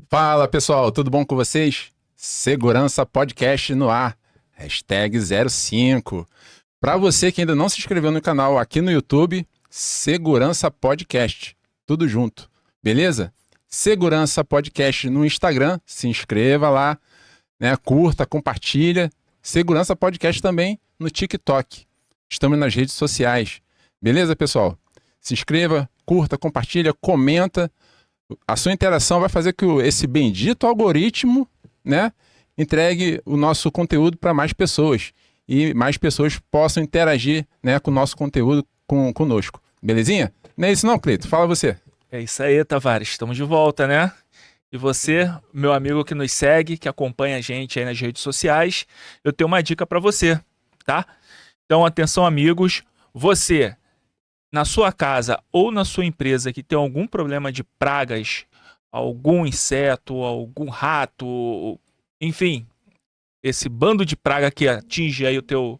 Fala pessoal, tudo bom com vocês? Segurança Podcast no ar, hashtag 05. Para você que ainda não se inscreveu no canal aqui no YouTube, Segurança Podcast, tudo junto, beleza? Segurança Podcast no Instagram, se inscreva lá, né? Curta, compartilha. Segurança Podcast também no TikTok. Estamos nas redes sociais, beleza pessoal? Se inscreva, curta, compartilha, comenta. A sua interação vai fazer que esse bendito algoritmo, né, entregue o nosso conteúdo para mais pessoas e mais pessoas possam interagir, né, com o nosso conteúdo conosco. Belezinha? Não é isso não, Cleito? Fala você. É isso aí, Tavares. Estamos de volta, né? E você, meu amigo que nos segue, que acompanha a gente aí nas redes sociais, eu tenho uma dica para você, tá? Então, atenção, amigos. Você, na sua casa ou na sua empresa que tem algum problema de pragas, algum inseto, algum rato, enfim, esse bando de praga que atinge aí o teu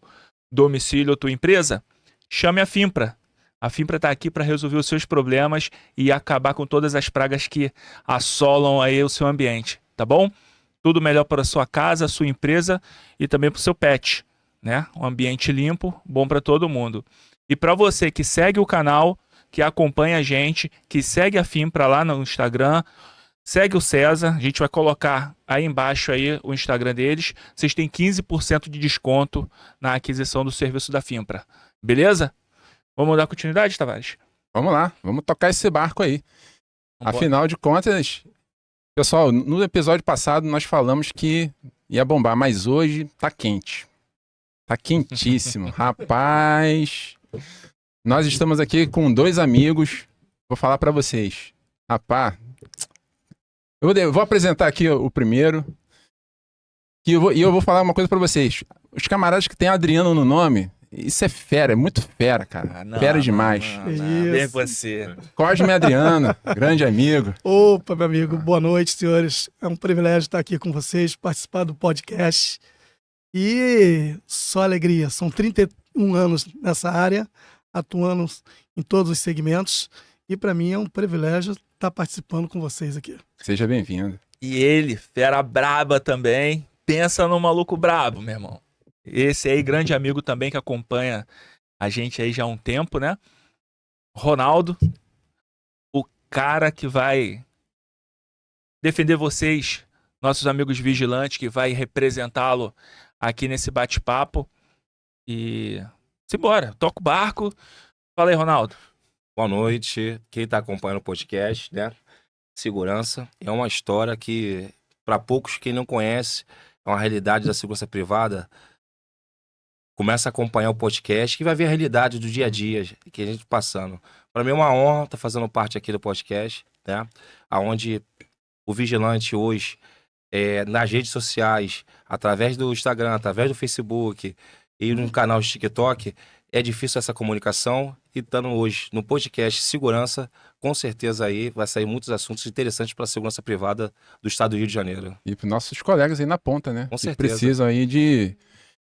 domicílio ou tua empresa, chame a Fimpra. A Fimpra está aqui para resolver os seus problemas e acabar com todas as pragas que assolam aí o seu ambiente, tá bom? Tudo melhor para a sua casa, sua empresa e também para o seu pet, né? Um ambiente limpo, bom para todo mundo. E para você que segue o canal, que acompanha a gente, que segue a Fimpra lá no Instagram, segue o César, a gente vai colocar aí embaixo aí o Instagram deles. Vocês têm 15% de desconto na aquisição do serviço da Fimpra. Beleza? Vamos dar continuidade, Tavares? Vamos lá, vamos tocar esse barco aí. Vambora. Afinal de contas, pessoal, no episódio passado nós falamos que ia bombar, mas hoje tá quente. Tá quentíssimo. Rapaz, nós estamos aqui com dois amigos. Vou falar para vocês. Rapaz, eu vou apresentar aqui o primeiro. E eu vou falar uma coisa para vocês. Os camaradas que tem Adriano no nome, isso é fera, é muito fera, cara. Fera demais. Vem você. Cosme Adriano, grande amigo. Opa, meu amigo, boa noite, senhores. É um privilégio estar aqui com vocês, participar do podcast. E só alegria, são 31 anos nessa área, atuando em todos os segmentos. E para mim é um privilégio estar participando com vocês aqui. Seja bem-vindo. E ele, fera braba também. Pensa no maluco brabo, meu irmão. Esse aí, grande amigo também que acompanha a gente aí já há um tempo, né? Ronaldo, o cara que vai defender vocês, nossos amigos vigilantes, que vai representá-lo aqui nesse bate-papo. E simbora, toca o barco. Fala aí, Ronaldo. Boa noite, quem está acompanhando o podcast, né? Segurança é uma história que, para poucos, quem não conhece, é uma realidade da segurança privada. Começa a acompanhar o podcast que vai ver a realidade do dia a dia que a gente passando. Para mim é uma honra estar fazendo parte aqui do podcast, né? Onde o vigilante hoje, nas redes sociais, através do Instagram, através do Facebook e no canal de TikTok, é difícil essa comunicação. E estando hoje no podcast Segurança, com certeza aí vai sair muitos assuntos interessantes para a segurança privada do estado do Rio de Janeiro. E para nossos colegas aí na ponta, né? Com certeza. Que precisam aí de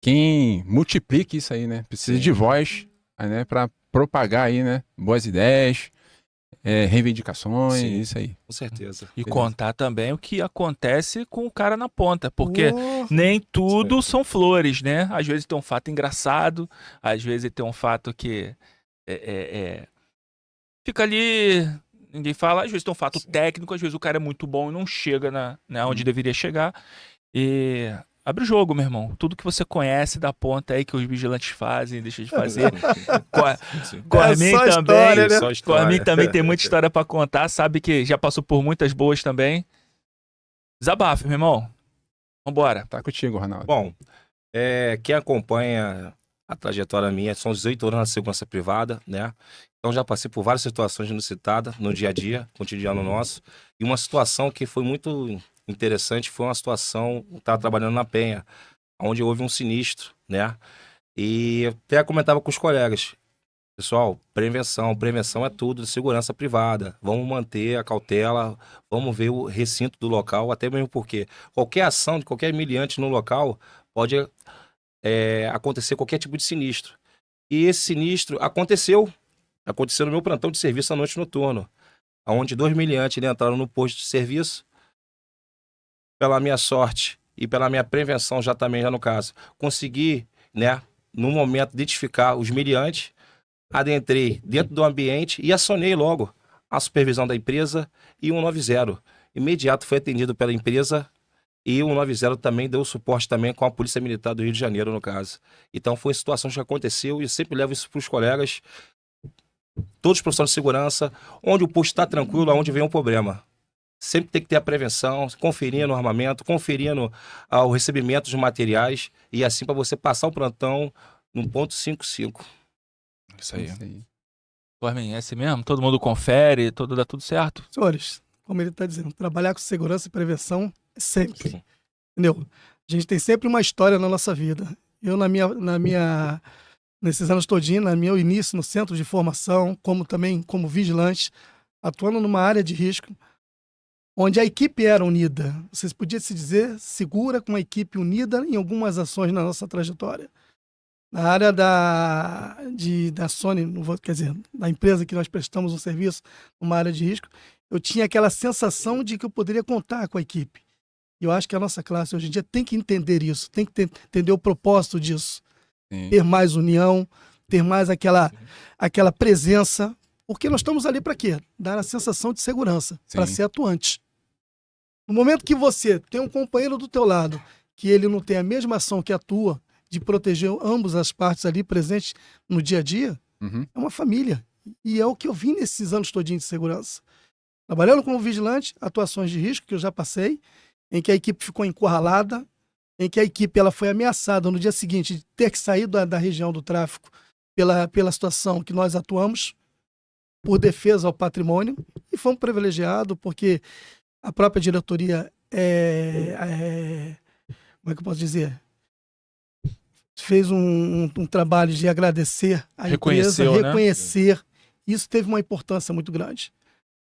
quem multiplique isso aí, né? Precisa de voz, né? Para propagar aí, né? Boas ideias, reivindicações, Sim. isso aí. Com certeza. E Beleza. contar também o que acontece com o cara na ponta, porque nem tudo são flores, né? Às vezes tem um fato engraçado, às vezes tem um fato que fica ali, ninguém fala, às vezes tem um fato técnico, às vezes o cara é muito bom e não chega onde deveria chegar. E abre o jogo, meu irmão. Tudo que você conhece da ponta aí que os vigilantes fazem, deixa de fazer. Cormin só também, história, né? Só história. Cormin também tem muita história pra contar, sabe que já passou por muitas boas também. Desabafe, meu irmão. Vambora. Tá contigo, Ronaldo. Bom, quem acompanha a trajetória minha, são 18 anos na segurança privada, né? Então já passei por várias situações inusitadas no dia a dia, cotidiano nosso. E uma situação que foi muito interessante foi uma situação, eu estava trabalhando na Penha, onde houve um sinistro, né? E até comentava com os colegas, pessoal, prevenção é tudo de segurança privada. Vamos manter a cautela, vamos ver o recinto do local, até mesmo porque qualquer ação de qualquer miliante no local pode acontecer qualquer tipo de sinistro. E esse sinistro aconteceu no meu plantão de serviço à noite noturno, onde 2 miliantes entraram no posto de serviço pela minha sorte e pela minha prevenção já também, já no caso, consegui, né, no momento, identificar os meliantes, adentrei dentro do ambiente e acionei logo a supervisão da empresa e o 190. Imediato foi atendido pela empresa e o 190 também deu suporte também com a Polícia Militar do Rio de Janeiro, no caso. Então foi situação que aconteceu e eu sempre levo isso para os colegas, todos os profissionais de segurança, onde o posto está tranquilo, onde vem um problema. Sempre tem que ter a prevenção, conferindo o armamento, conferindo o recebimento dos materiais e assim para você passar o plantão no ponto 55. Isso aí. Isso aí. Dorme, é assim mesmo? Todo mundo confere, dá tudo certo? Senhores, como ele está dizendo, trabalhar com segurança e prevenção é sempre. Sim. Entendeu? A gente tem sempre uma história na nossa vida. Eu, nesses anos todinhos, no meu início no centro de formação, como também como vigilante, atuando numa área de risco, onde a equipe era unida. Vocês podiam se dizer segura com a equipe unida em algumas ações na nossa trajetória. Na área da Sony, quer dizer, da empresa que nós prestamos um serviço numa área de risco, eu tinha aquela sensação de que eu poderia contar com a equipe. E eu acho que a nossa classe hoje em dia tem que entender isso, tem que entender o propósito disso. Sim. Ter mais união, ter mais aquela presença. Porque nós estamos ali para quê? Dar a sensação de segurança, para ser atuante. No momento que você tem um companheiro do teu lado, que ele não tem a mesma ação que a tua, de proteger ambas as partes ali presentes no dia a dia, é uma família. E é o que eu vi nesses anos todinhos de segurança. Trabalhando como vigilante, atuações de risco que eu já passei, em que a equipe ficou encurralada, em que a equipe ela foi ameaçada no dia seguinte de ter que sair da região do tráfico pela situação que nós atuamos, por defesa ao patrimônio, e fomos privilegiados porque a própria diretoria como é que eu posso dizer? Fez um trabalho de agradecer a empresa, reconhecer. Né? Isso teve uma importância muito grande.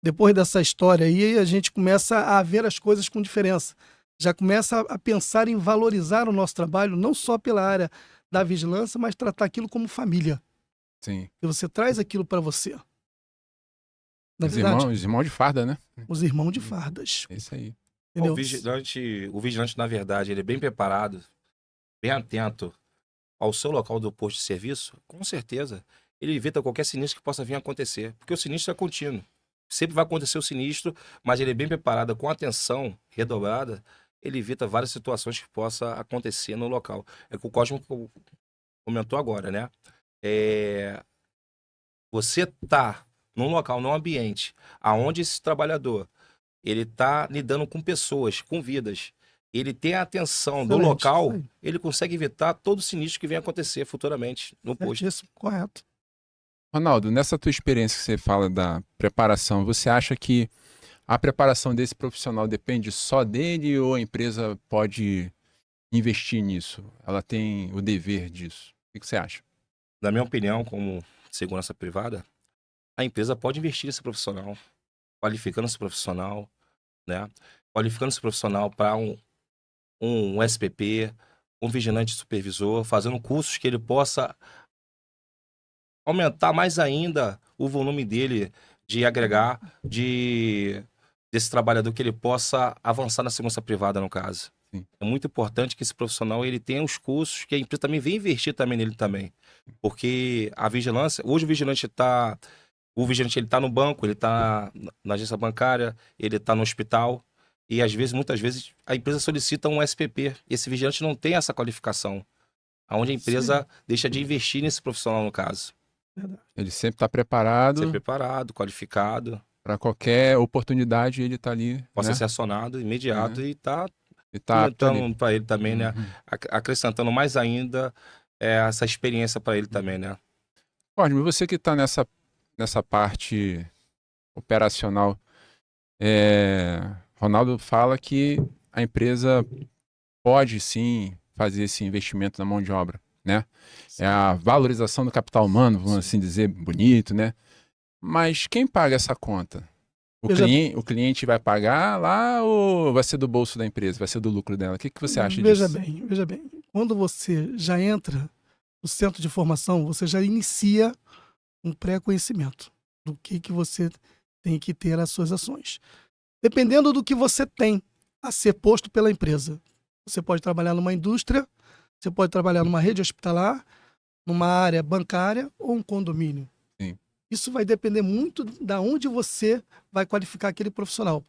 Depois dessa história aí, a gente começa a ver as coisas com diferença. Já começa a pensar em valorizar o nosso trabalho, não só pela área da vigilância, mas tratar aquilo como família. Sim. E você traz aquilo para você. Os irmãos de farda, né? Os irmãos de fardas. É isso aí. O vigilante, na verdade, ele é bem preparado, bem atento ao seu local do posto de serviço, com certeza, ele evita qualquer sinistro que possa vir a acontecer. Porque o sinistro é contínuo. Sempre vai acontecer o sinistro, mas ele é bem preparado, com atenção redobrada, ele evita várias situações que possam acontecer no local. É o que o Cosmo comentou agora, né? Você tá num local, num ambiente, aonde esse trabalhador, ele tá lidando com pessoas, com vidas, ele tem a atenção do local, ele consegue evitar todo o sinistro que venha acontecer futuramente no posto. Isso, correto. Ronaldo, nessa tua experiência que você fala da preparação, você acha que a preparação desse profissional depende só dele ou a empresa pode investir nisso? Ela tem o dever disso? O que você acha? Na minha opinião, como segurança privada, a empresa pode investir nesse profissional, qualificando esse profissional, né? Qualificando esse profissional para um SPP, um vigilante supervisor, fazendo cursos que ele possa aumentar mais ainda o volume dele de agregar, desse trabalhador, que ele possa avançar na segurança privada, no caso. Sim. É muito importante que esse profissional ele tenha os cursos, que a empresa também venha investir também nele também. Porque a vigilância, hoje o vigilante ele tá no banco, ele tá na agência bancária, ele tá no hospital, e muitas vezes, a empresa solicita um SPP. Esse vigilante não tem essa qualificação, aonde a empresa deixa de investir nesse profissional, no caso. Verdade. Ele sempre está preparado. Ser preparado, qualificado. Para qualquer oportunidade, ele está ali. Possa né? ser acionado imediato e tá aumentando para ele também, né? Acrescentando mais ainda essa experiência para ele também, né? Cosmo, você que está nessa parte operacional, Ronaldo fala que a empresa pode sim fazer esse investimento na mão de obra, né? É a valorização do capital humano, vamos assim dizer, bonito, né? Mas quem paga essa conta? O cliente vai pagar lá ou vai ser do bolso da empresa, vai ser do lucro dela? O que você acha disso? Veja bem. Quando você já entra no centro de formação, você já inicia um pré-conhecimento do que você tem que ter as suas ações. Dependendo do que você tem a ser posto pela empresa. Você pode trabalhar numa indústria, você pode trabalhar numa rede hospitalar, numa área bancária ou um condomínio. Sim. Isso vai depender muito da onde você vai qualificar aquele profissional.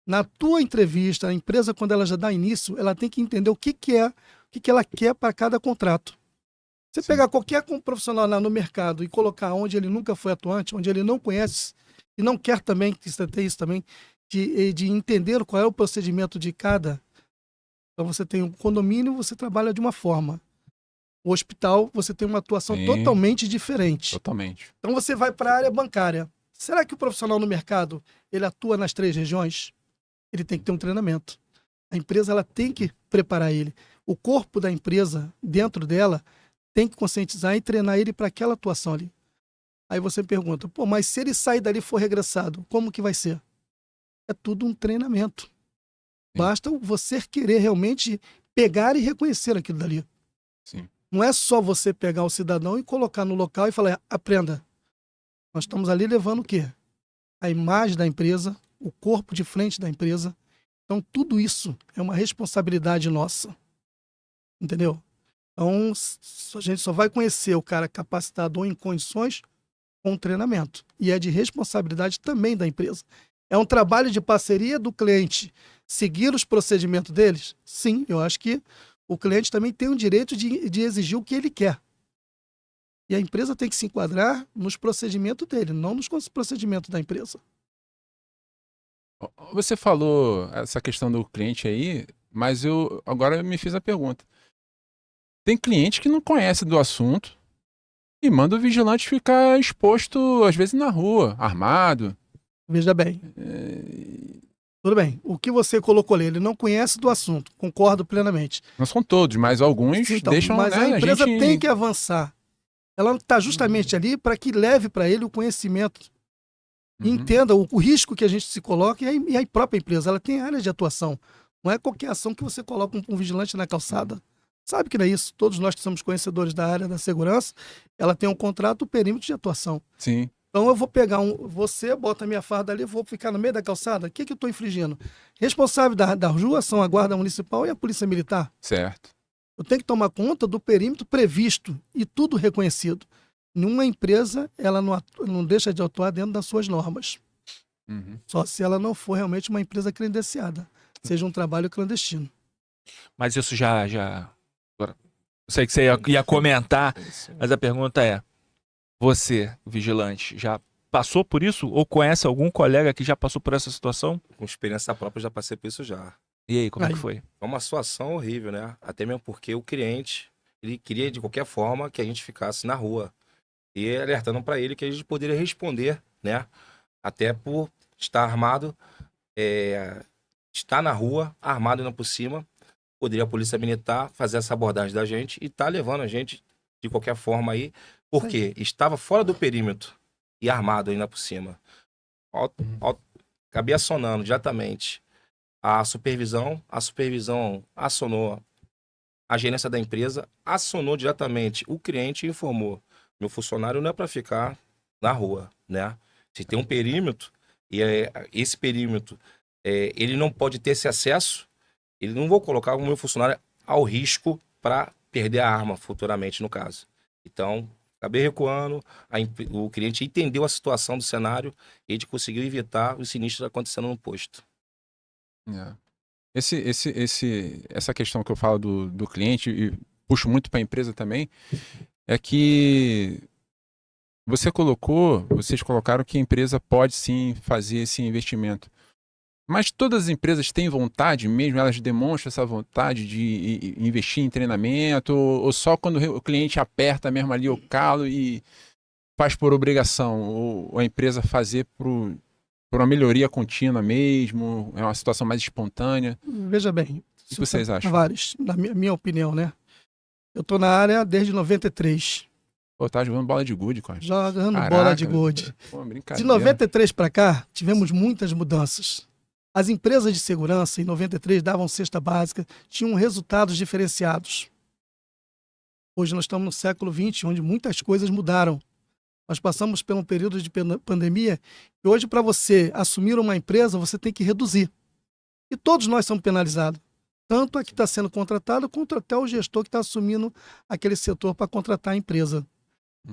Na tua entrevista, a empresa, quando ela já dá início, ela tem que entender o que ela quer para cada contrato. Você pegar qualquer profissional lá no mercado e colocar onde ele nunca foi atuante, onde ele não conhece e não quer também, que tem isso também, de entender qual é o procedimento de cada. Então você tem um condomínio, você trabalha de uma forma. O hospital, você tem uma atuação totalmente diferente. Totalmente. Então você vai para a área bancária. Será que o profissional no mercado, ele atua nas 3 regiões? Ele tem que ter um treinamento. A empresa, ela tem que preparar ele. O corpo da empresa, dentro dela, tem que conscientizar e treinar ele para aquela atuação ali. Aí você pergunta, pô, mas se ele sair dali e for regressado, como que vai ser? É tudo um treinamento. Sim. Basta você querer realmente pegar e reconhecer aquilo dali. Sim. Não é só você pegar o cidadão e colocar no local e falar, aprenda. Nós estamos ali levando o quê? A imagem da empresa, o corpo de frente da empresa. Então, tudo isso é uma responsabilidade nossa. Entendeu? Então, a gente só vai conhecer o cara capacitado ou em condições com treinamento. E é de responsabilidade também da empresa. É um trabalho de parceria do cliente seguir os procedimentos deles? Sim, eu acho que o cliente também tem o direito de exigir o que ele quer. E a empresa tem que se enquadrar nos procedimentos dele, não nos procedimentos da empresa. Você falou essa questão do cliente aí, mas agora eu me fiz a pergunta. Tem cliente que não conhece do assunto e manda o vigilante ficar exposto, às vezes, na rua, armado. Veja bem. Tudo bem. O que você colocou ali, ele não conhece do assunto. Concordo plenamente. Não são todos, mas alguns então, deixam... Mas né, a empresa gente... tem que avançar. Ela está justamente ali para que leve para ele o conhecimento. E entenda o risco que a gente se coloca e a própria empresa. Ela tem área de atuação. Não é qualquer ação que você coloca um vigilante na calçada. Sabe que não é isso. Todos nós que somos conhecedores da área da segurança, ela tem um contrato, perímetro de atuação. Sim. Então eu vou pegar você, bota a minha farda ali, vou ficar no meio da calçada. O que eu estou infringindo? Responsável da rua são a Guarda Municipal e a Polícia Militar. Certo. Eu tenho que tomar conta do perímetro previsto e tudo reconhecido. Numa empresa, ela não deixa de atuar dentro das suas normas. Só se ela não for realmente uma empresa credenciada, seja um trabalho clandestino. Mas isso já... Eu sei que você ia comentar, mas a pergunta é, você, vigilante, já passou por isso? Ou conhece algum colega que já passou por essa situação? Com experiência própria, já passei por isso já. E aí, como é que foi? É uma situação horrível, né? Até mesmo porque o cliente, ele queria de qualquer forma que a gente ficasse na rua. E alertando para ele que a gente poderia responder, né? Até por estar armado, estar na rua, armado indo por cima, poderia a polícia militar fazer essa abordagem da gente e tá levando a gente de qualquer forma aí, porque estava fora do perímetro e armado ainda por cima. Acabei acionando diretamente a supervisão acionou a gerência da empresa, acionou diretamente o cliente e informou: meu funcionário não é para ficar na rua, né? Se tem um perímetro, e esse perímetro, ele não pode ter esse acesso, ele não vou colocar o meu funcionário ao risco para perder a arma futuramente, no caso. Então, acabei recuando, o cliente entendeu a situação do cenário e a gente conseguiu evitar os sinistros acontecendo no posto. Essa questão que eu falo do cliente, e puxo muito para a empresa também, é que vocês colocaram que a empresa pode sim fazer esse investimento. Mas todas as empresas têm vontade mesmo, elas demonstram essa vontade de investir em treinamento, ou só quando o cliente aperta mesmo ali o calo e faz por obrigação, ou a empresa fazer por uma melhoria contínua mesmo, é uma situação mais espontânea? Veja bem. O que vocês acham? Vários, na minha opinião, né? Eu tô na área desde 93. Pô, tá jogando bola de gude, Costa. Jogando Caraca, bola de gude. Pô, De 93 para cá, tivemos muitas mudanças. As empresas de segurança, em 93, davam cesta básica, tinham resultados diferenciados. Hoje nós estamos no século XX, onde muitas coisas mudaram. Nós passamos por um período de pandemia e hoje, para você assumir uma empresa, você tem que reduzir. E todos nós somos penalizados. Tanto a que está sendo contratado, quanto até o gestor que está assumindo aquele setor para contratar a empresa.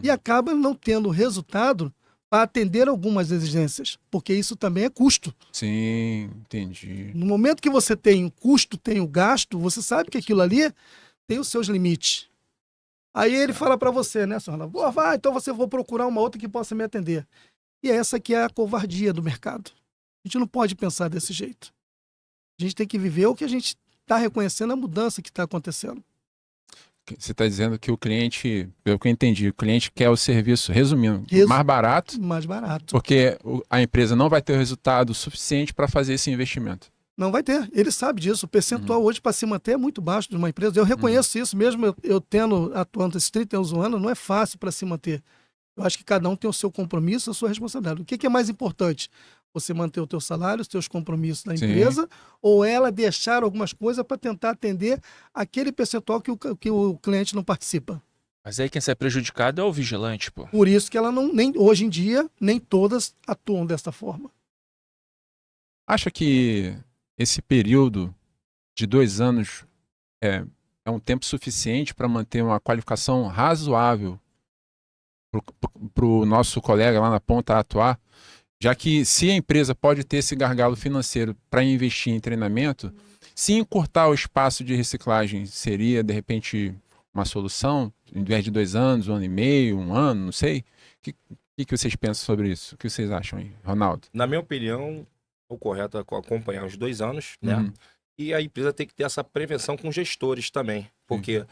E acaba não tendo resultado para atender algumas exigências, porque isso também é custo. Sim, entendi. No momento que você tem o custo, tem o gasto, você sabe que aquilo ali tem os seus limites. Aí ele fala para você, né, senhora? Vai, então você vou procurar uma outra que possa me atender. E essa que é a covardia do mercado. A gente não pode pensar desse jeito. A gente tem que viver o que a gente está reconhecendo, a mudança que está acontecendo. Você está dizendo que o cliente, pelo que eu entendi, o cliente quer o serviço, resumindo, mais barato, Mais barato. porque a empresa não vai ter o resultado suficiente para fazer esse investimento. Não vai ter. Ele sabe disso. O percentual hoje para se manter é muito baixo de uma empresa. Eu reconheço isso, mesmo eu atuando esses 31 anos, não é fácil para se manter. Eu acho que cada um tem o seu compromisso, a sua responsabilidade. O que é mais importante? Você manter o teu salário, os teus compromissos da empresa, ou ela deixar algumas coisas para tentar atender aquele percentual que o cliente não participa. Mas aí quem sai prejudicado é o vigilante, pô. Por isso que ela não, hoje em dia, nem todas atuam dessa forma. Acha que esse período de 2 anos é um tempo suficiente para manter uma qualificação razoável para o nosso colega lá na ponta atuar? Já que se a empresa pode ter esse gargalo financeiro para investir em treinamento, se encurtar o espaço de reciclagem seria, de repente, uma solução, em vez de 2 anos, 1 ano e meio, 1 ano, não sei. O que vocês pensam sobre isso? O que vocês acham aí, Ronaldo? Na minha opinião, o correto é acompanhar os 2 anos, né? E a empresa tem que ter essa prevenção com gestores também, porque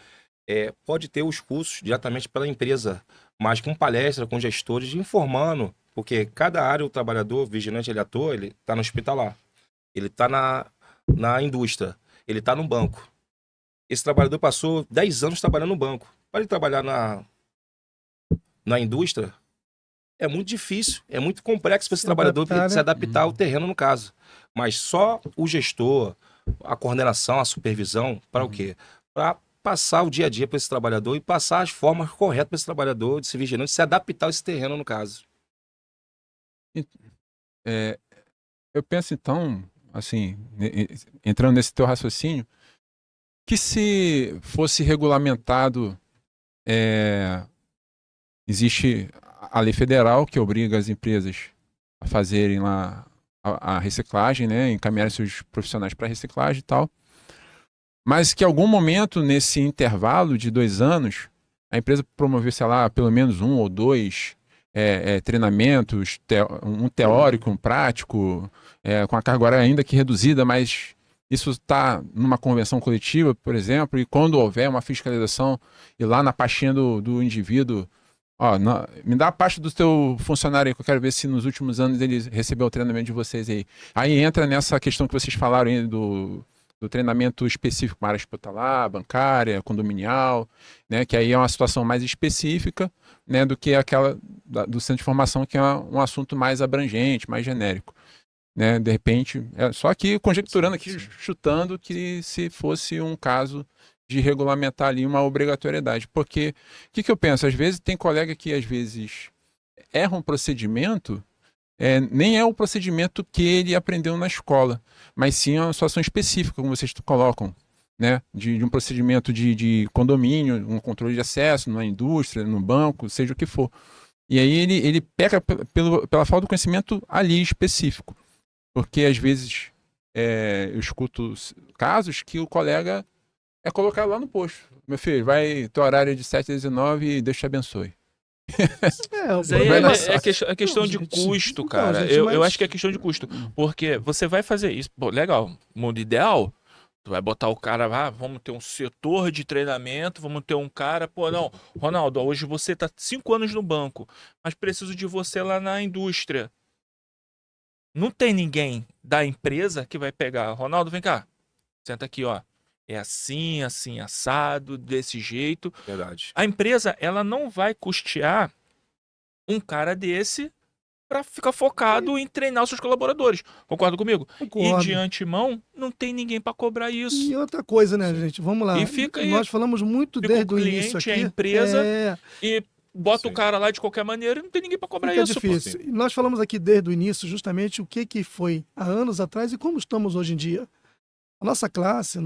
pode ter os cursos diretamente pela empresa, mas com palestra, com gestores, informando, porque cada área, o trabalhador, vigilante, ele atua, ele está no hospitalar, ele está na indústria, ele está no banco. Esse trabalhador passou 10 anos trabalhando no banco. Para ele trabalhar na indústria, é muito difícil, é muito complexo para esse trabalhador se adaptar ao terreno, no caso. Mas só o gestor, a coordenação, a supervisão, para o quê? Para passar o dia a dia para esse trabalhador e passar as formas corretas para esse trabalhador de ser vigilante, se adaptar a esse terreno, no caso. Eu penso então, assim, entrando nesse teu raciocínio, que se fosse regulamentado, existe a lei federal que obriga as empresas a fazerem lá a reciclagem, né, encaminhar seus profissionais para reciclagem e tal, mas que em algum momento nesse intervalo de 2 anos a empresa promover, sei lá, pelo menos 1 ou 2 treinamentos, um teórico, um prático, com a carga horária ainda que reduzida, mas isso está numa convenção coletiva, por exemplo, e quando houver uma fiscalização e lá na pastinha do indivíduo, me dá a pasta do teu funcionário aí, que eu quero ver se nos últimos anos ele recebeu o treinamento de vocês aí. Aí entra nessa questão que vocês falaram aí do treinamento específico para a área hospitalar, bancária, condominial, né, que aí é uma situação mais específica, né, do que aquela do centro de formação, que é um assunto mais abrangente, mais genérico. Né, de repente, só aqui conjecturando, aqui, chutando que se fosse um caso de regulamentar ali uma obrigatoriedade. Porque o que eu penso? Às vezes tem colega que às vezes erra um procedimento, nem é o procedimento que ele aprendeu na escola, mas sim uma situação específica, como vocês colocam, né? De um procedimento de condomínio, um controle de acesso numa indústria, no banco, seja o que for. E aí ele peca pela falta do conhecimento ali específico. Porque às vezes eu escuto casos que o colega é colocado lá no posto. Meu filho, teu horário é de 7 às 19 e Deus te abençoe. Mas aí é questão de custo, cara. Eu acho que é questão de custo. Porque você vai fazer isso. Pô, legal. Mundo ideal, tu vai botar o cara, vamos ter um setor de treinamento, vamos ter um cara, não, Ronaldo, hoje você tá 5 anos no banco, mas preciso de você lá na indústria. Não tem ninguém da empresa que vai pegar. Ronaldo, vem cá. Senta aqui, ó. É assim, assim, assado, desse jeito. Verdade. A empresa, ela não vai custear um cara desse para ficar focado em treinar os seus colaboradores. Concorda comigo? Concordo. E de antemão, não tem ninguém para cobrar isso. E outra coisa, né, gente? Vamos lá. E fica aí. Nós falamos muito desde o início aqui. A empresa e bota o Sim. cara lá de qualquer maneira e não tem ninguém pra cobrar Fica isso. pô. difícil. E nós falamos aqui desde o início justamente o que foi há anos atrás e como estamos hoje em dia. A nossa classe,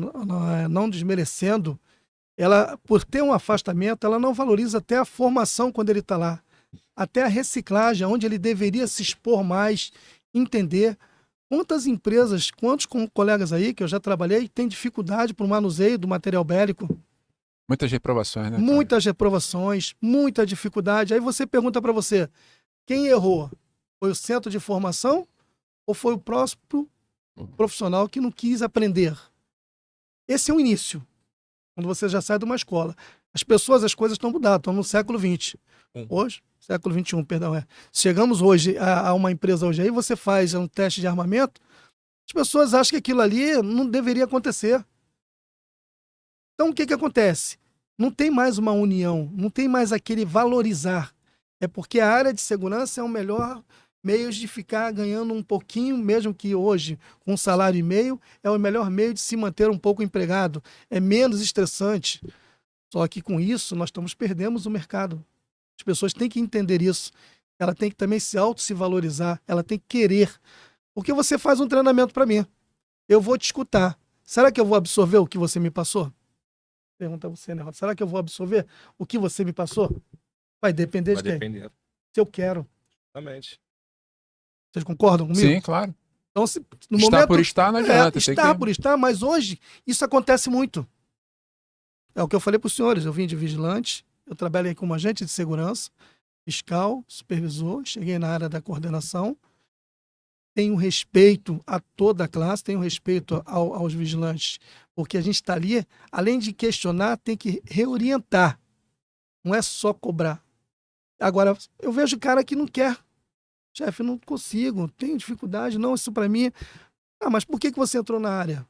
não desmerecendo, ela, por ter um afastamento, ela não valoriza até a formação quando ele está lá. Até a reciclagem, onde ele deveria se expor mais, entender. Quantas empresas, quantos colegas aí que eu já trabalhei, têm dificuldade para o manuseio do material bélico? Muitas reprovações, né? cara? Muitas reprovações, muita dificuldade. Aí você pergunta para você, quem errou? Foi o centro de formação ou foi o próximo profissional que não quis aprender? Esse é o início, quando você já sai de uma escola. As pessoas, as coisas estão mudadas, estão no século XX. Hoje, século XXI, perdão. Chegamos hoje a uma empresa hoje aí, você faz um teste de armamento, as pessoas acham que aquilo ali não deveria acontecer. Então, o que acontece? Não tem mais uma união, não tem mais aquele valorizar. É porque a área de segurança é o melhor meio de ficar ganhando um pouquinho, mesmo que hoje, com 1,5 salário, é o melhor meio de se manter um pouco empregado. É menos estressante. Só que com isso, nós perdemos o mercado. As pessoas têm que entender isso. Ela tem que também se valorizar, ela tem que querer. Porque você faz um treinamento para mim. Eu vou te escutar. Será que eu vou absorver o que você me passou? Pergunta a você, né, Rod? Será que eu vou absorver o que você me passou? Vai depender Vai de quem? depender. Se eu quero. Exatamente. Vocês concordam comigo? Sim, claro. Então, no Estar momento, por estar não adianta. tem estar que... por estar, mas hoje isso acontece muito. É o que eu falei para os senhores. Eu vim de vigilante, eu trabalhei como agente de segurança, fiscal, supervisor, cheguei na área da coordenação. Tenho respeito a toda a classe, tenho respeito aos vigilantes, porque a gente está ali, além de questionar, tem que reorientar. Não é só cobrar. Agora, eu vejo cara que não quer. Chefe, não consigo, tenho dificuldade, não, isso para mim. Ah, mas por que você entrou na área?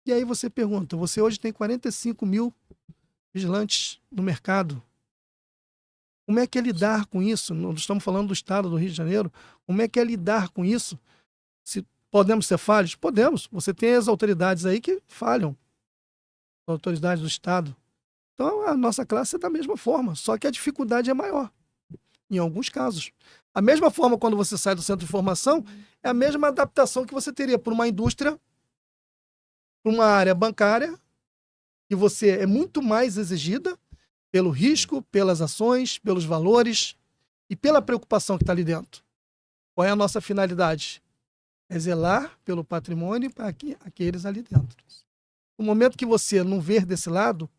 E aí você pergunta, você hoje tem 45 mil vigilantes no mercado. Como é que é lidar com isso? Nós estamos falando do estado do Rio de Janeiro. Como é que é lidar com isso? Se podemos ser falhos? Podemos. Você tem as autoridades aí que falham. As autoridades do estado. Então, a nossa classe é da mesma forma, só que a dificuldade é maior, em alguns casos. A mesma forma, quando você sai do centro de formação, é a mesma adaptação que você teria por uma indústria, por uma área bancária, que você é muito mais exigida pelo risco, pelas ações, pelos valores e pela preocupação que está ali dentro. Qual é a nossa finalidade? É zelar pelo patrimônio para aqueles ali dentro. No momento que você não ver desse lado,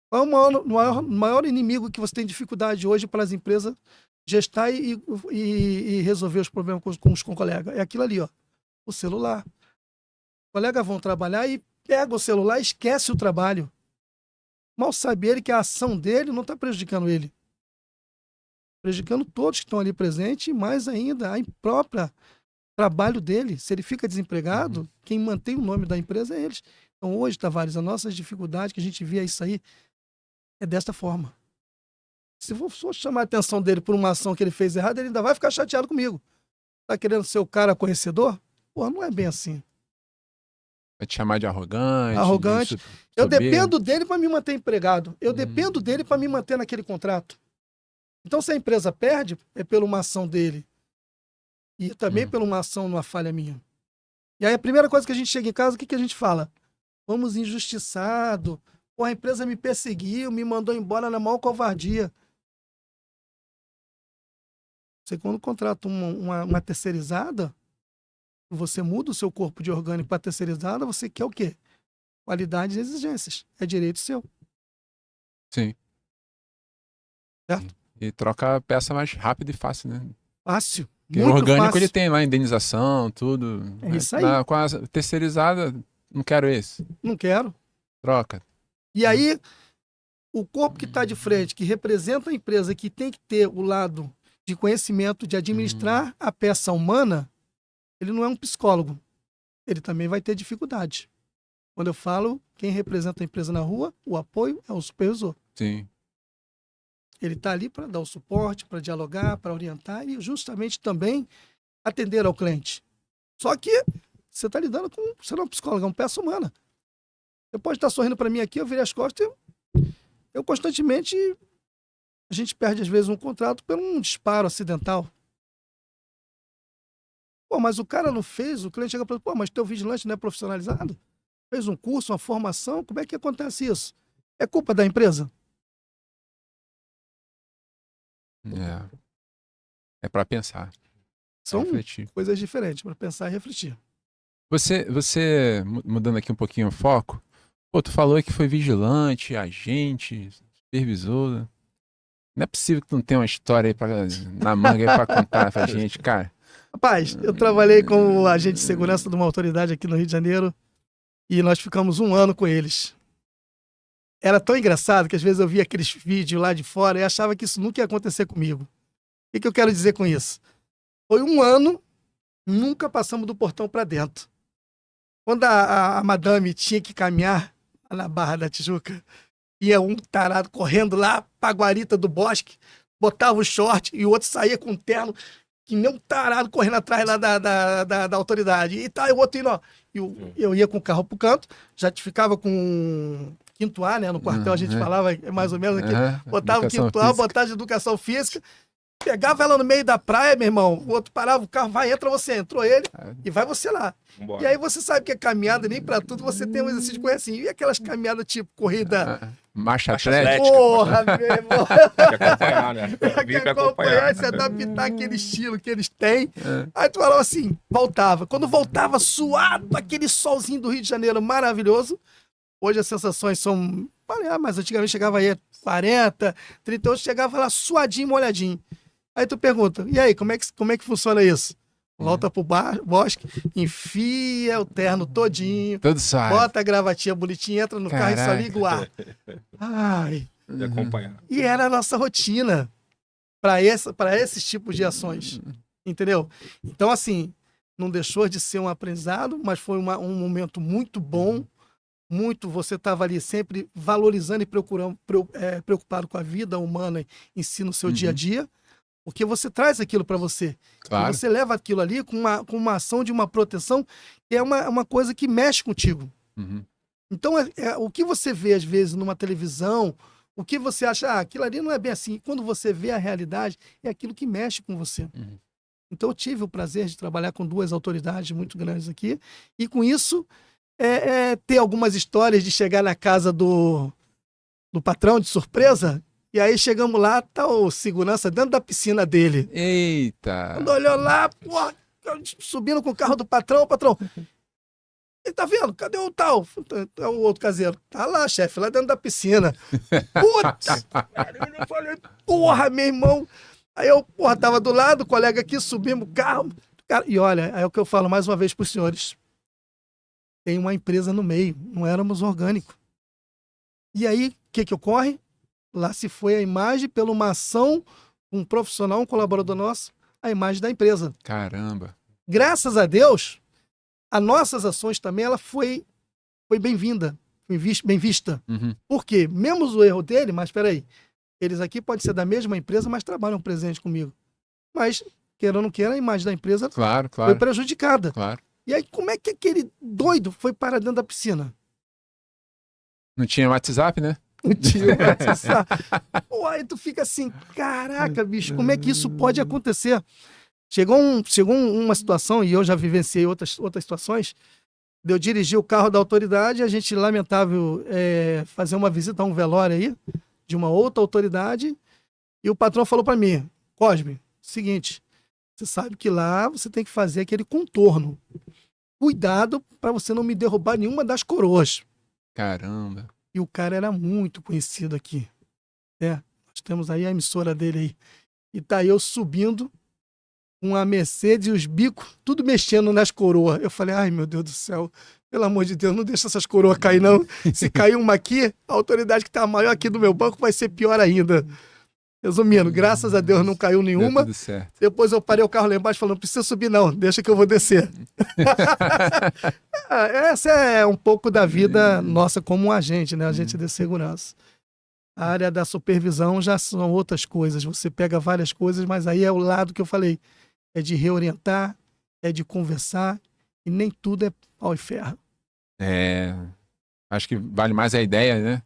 qual é o maior inimigo que você tem dificuldade hoje para as empresas gestar e resolver os problemas com os colegas? É aquilo ali, ó, o celular. Os colegas vão trabalhar e pega o celular e esquece o trabalho. Mal sabe ele que a ação dele não está prejudicando ele. Prejudicando todos que estão ali presentes e mais ainda a própria trabalho dele. Se ele fica desempregado, quem mantém o nome da empresa é eles. Então hoje, Tavares, a nossa dificuldade que a gente via isso aí é desta forma. Se eu for chamar a atenção dele por uma ação que ele fez errada, ele ainda vai ficar chateado comigo. Tá querendo ser o cara conhecedor? Pô, não é bem assim. Vai te chamar de arrogante. Arrogante. de Eu soberbo. dependo dele para me manter empregado. Eu dependo dele para me manter naquele contrato. Então, se a empresa perde, é pela uma ação dele. E também pela uma ação, numa falha minha. E aí, a primeira coisa que a gente chega em casa, o que a gente fala? Vamos injustiçado. Pô, a empresa me perseguiu, me mandou embora na maior covardia. Você, quando contrata uma terceirizada, você muda o seu corpo de orgânico para terceirizada, você quer o quê? Qualidade e exigências. É direito seu. Sim. Certo? E troca a peça mais rápido e fácil, né? Fácil. Porque o Muito orgânico fácil. ele tem lá indenização, tudo. É isso aí. Com a terceirizada, não quero esse. Não quero. Troca. E aí, o corpo que está de frente, que representa a empresa, que tem que ter o lado de conhecimento, de administrar a peça humana, ele não é um psicólogo. Ele também vai ter dificuldade. Quando eu falo, quem representa a empresa na rua, o apoio é o supervisor. Sim. Ele está ali para dar o suporte, para dialogar, para orientar e justamente também atender ao cliente. Só que você está lidando com... Você não é um psicólogo, é uma peça humana. Você pode estar sorrindo para mim aqui, eu virei as costas, eu constantemente A gente perde, às vezes, um contrato por um disparo acidental. Pô, mas o cara não fez, o cliente chega para pô, mas teu vigilante não é profissionalizado? Fez um curso, uma formação, como é que acontece isso? É culpa da empresa? É para pensar, pra São refletir. coisas diferentes para pensar e refletir. Você, mudando aqui um pouquinho o foco, pô, tu falou que foi vigilante, agente, supervisor. Não é possível que tu não tenha uma história aí na manga aí pra contar pra gente, cara. Rapaz, eu trabalhei como agente de segurança de uma autoridade aqui no Rio de Janeiro e nós ficamos 1 ano com eles. Era tão engraçado que às vezes eu via aqueles vídeos lá de fora e achava que isso nunca ia acontecer comigo. O que eu quero dizer com isso? Foi 1 ano, nunca passamos do portão para dentro. Quando a madame tinha que caminhar na Barra da Tijuca, ia um tarado correndo lá pra guarita do bosque, botava o short e o outro saía com um terno, que nem um tarado correndo atrás lá da autoridade. E tá, e o outro indo, ó. Eu ia com o carro pro canto, já ficava com 5º A, né? No quartel a gente falava mais ou menos aqui. Botava o 5º A, botava de educação física. Pegava ela no meio da praia, meu irmão, o outro parava o carro, vai, entra você, entrou ele e vai você lá. Vambora. E aí você sabe que a caminhada, nem pra tudo, você tem um exercício de correr assim. E aquelas caminhadas tipo corrida... Marcha Marcha atlética. Porra, meu irmão! Tem que acompanhar, né? Tem Vim que pra acompanhar e se adaptar àquele estilo que eles têm. Aí tu falava assim, voltava. Quando voltava suado, aquele solzinho do Rio de Janeiro maravilhoso. Hoje as sensações são... Mas antigamente chegava aí a 40, 38, chegava lá suadinho, molhadinho. Aí tu pergunta, e aí, como é que funciona isso? Volta pro bosque, enfia o terno todinho, Tudo sai. bota a gravatinha bonitinha, entra no carro e só liga o ar. Ai, De acompanhar. e era a nossa rotina para esses tipos de ações, entendeu? Então, assim, não deixou de ser um aprendizado, mas foi um momento muito bom, você estava ali sempre valorizando e preocupado com a vida humana em si no seu dia a dia, porque você traz aquilo para você. Claro. E você leva aquilo ali com uma ação de uma proteção, que é uma coisa que mexe contigo. Então, o que você vê, às vezes, numa televisão, o que você acha, aquilo ali não é bem assim. Quando você vê a realidade, é aquilo que mexe com você. Então, eu tive o prazer de trabalhar com 2 autoridades muito grandes aqui, e com isso, ter algumas histórias de chegar na casa do patrão de surpresa. E aí chegamos lá, tá o segurança dentro da piscina dele. Eita! Quando olhou lá, porra, subindo com o carro do patrão, ele tá vendo? Cadê o tal? É o outro caseiro. Tá lá, chefe, lá dentro da piscina. Putz! Eu falei, porra, meu irmão. Aí eu, porra, tava do lado, o colega aqui, subimos o carro. Cara, e olha, é o que eu falo mais uma vez pros senhores. Tem uma empresa no meio, não éramos orgânicos. E aí, o que ocorre? Lá se foi a imagem pela uma ação, um profissional, um colaborador nosso, a imagem da empresa. Caramba. Graças a Deus, as nossas ações também, ela foi bem-vinda, bem vista. Por quê? Mesmo o erro dele, mas peraí, eles aqui podem ser da mesma empresa, mas trabalham presente comigo. Mas, queira ou não queira, a imagem da empresa foi prejudicada. Claro. E aí, como é que aquele doido foi para dentro da piscina? Não tinha WhatsApp, né? Um tio, pô, aí tu fica assim, caraca, bicho, como é que isso pode acontecer? Chegou uma situação, e eu já vivenciei outras situações, de eu dirigir o carro da autoridade, a gente, lamentável, fazer uma visita a um velório aí, de uma outra autoridade, e o patrão falou para mim, Cosme, seguinte, você sabe que lá você tem que fazer aquele contorno. Cuidado para você não me derrubar nenhuma das coroas. Caramba. E o cara era muito conhecido aqui. Nós temos aí a emissora dele aí. E tá eu subindo com a Mercedes e os bicos, tudo mexendo nas coroas. Eu falei, ai meu Deus do céu, pelo amor de Deus, não deixa essas coroas cair não. Se cair uma aqui, a autoridade que tá maior aqui do meu banco vai ser pior ainda. Resumindo, graças a Deus não caiu nenhuma. Deu tudo certo. Depois eu parei o carro lá embaixo falando, não precisa subir não, deixa que eu vou descer. Essa é um pouco da vida nossa como um agente, né? Agente de segurança. A área da supervisão já são outras coisas. Você pega várias coisas, mas aí é o lado que eu falei. É de reorientar, é de conversar, e nem tudo é pau e ferro. Acho que vale mais a ideia, né?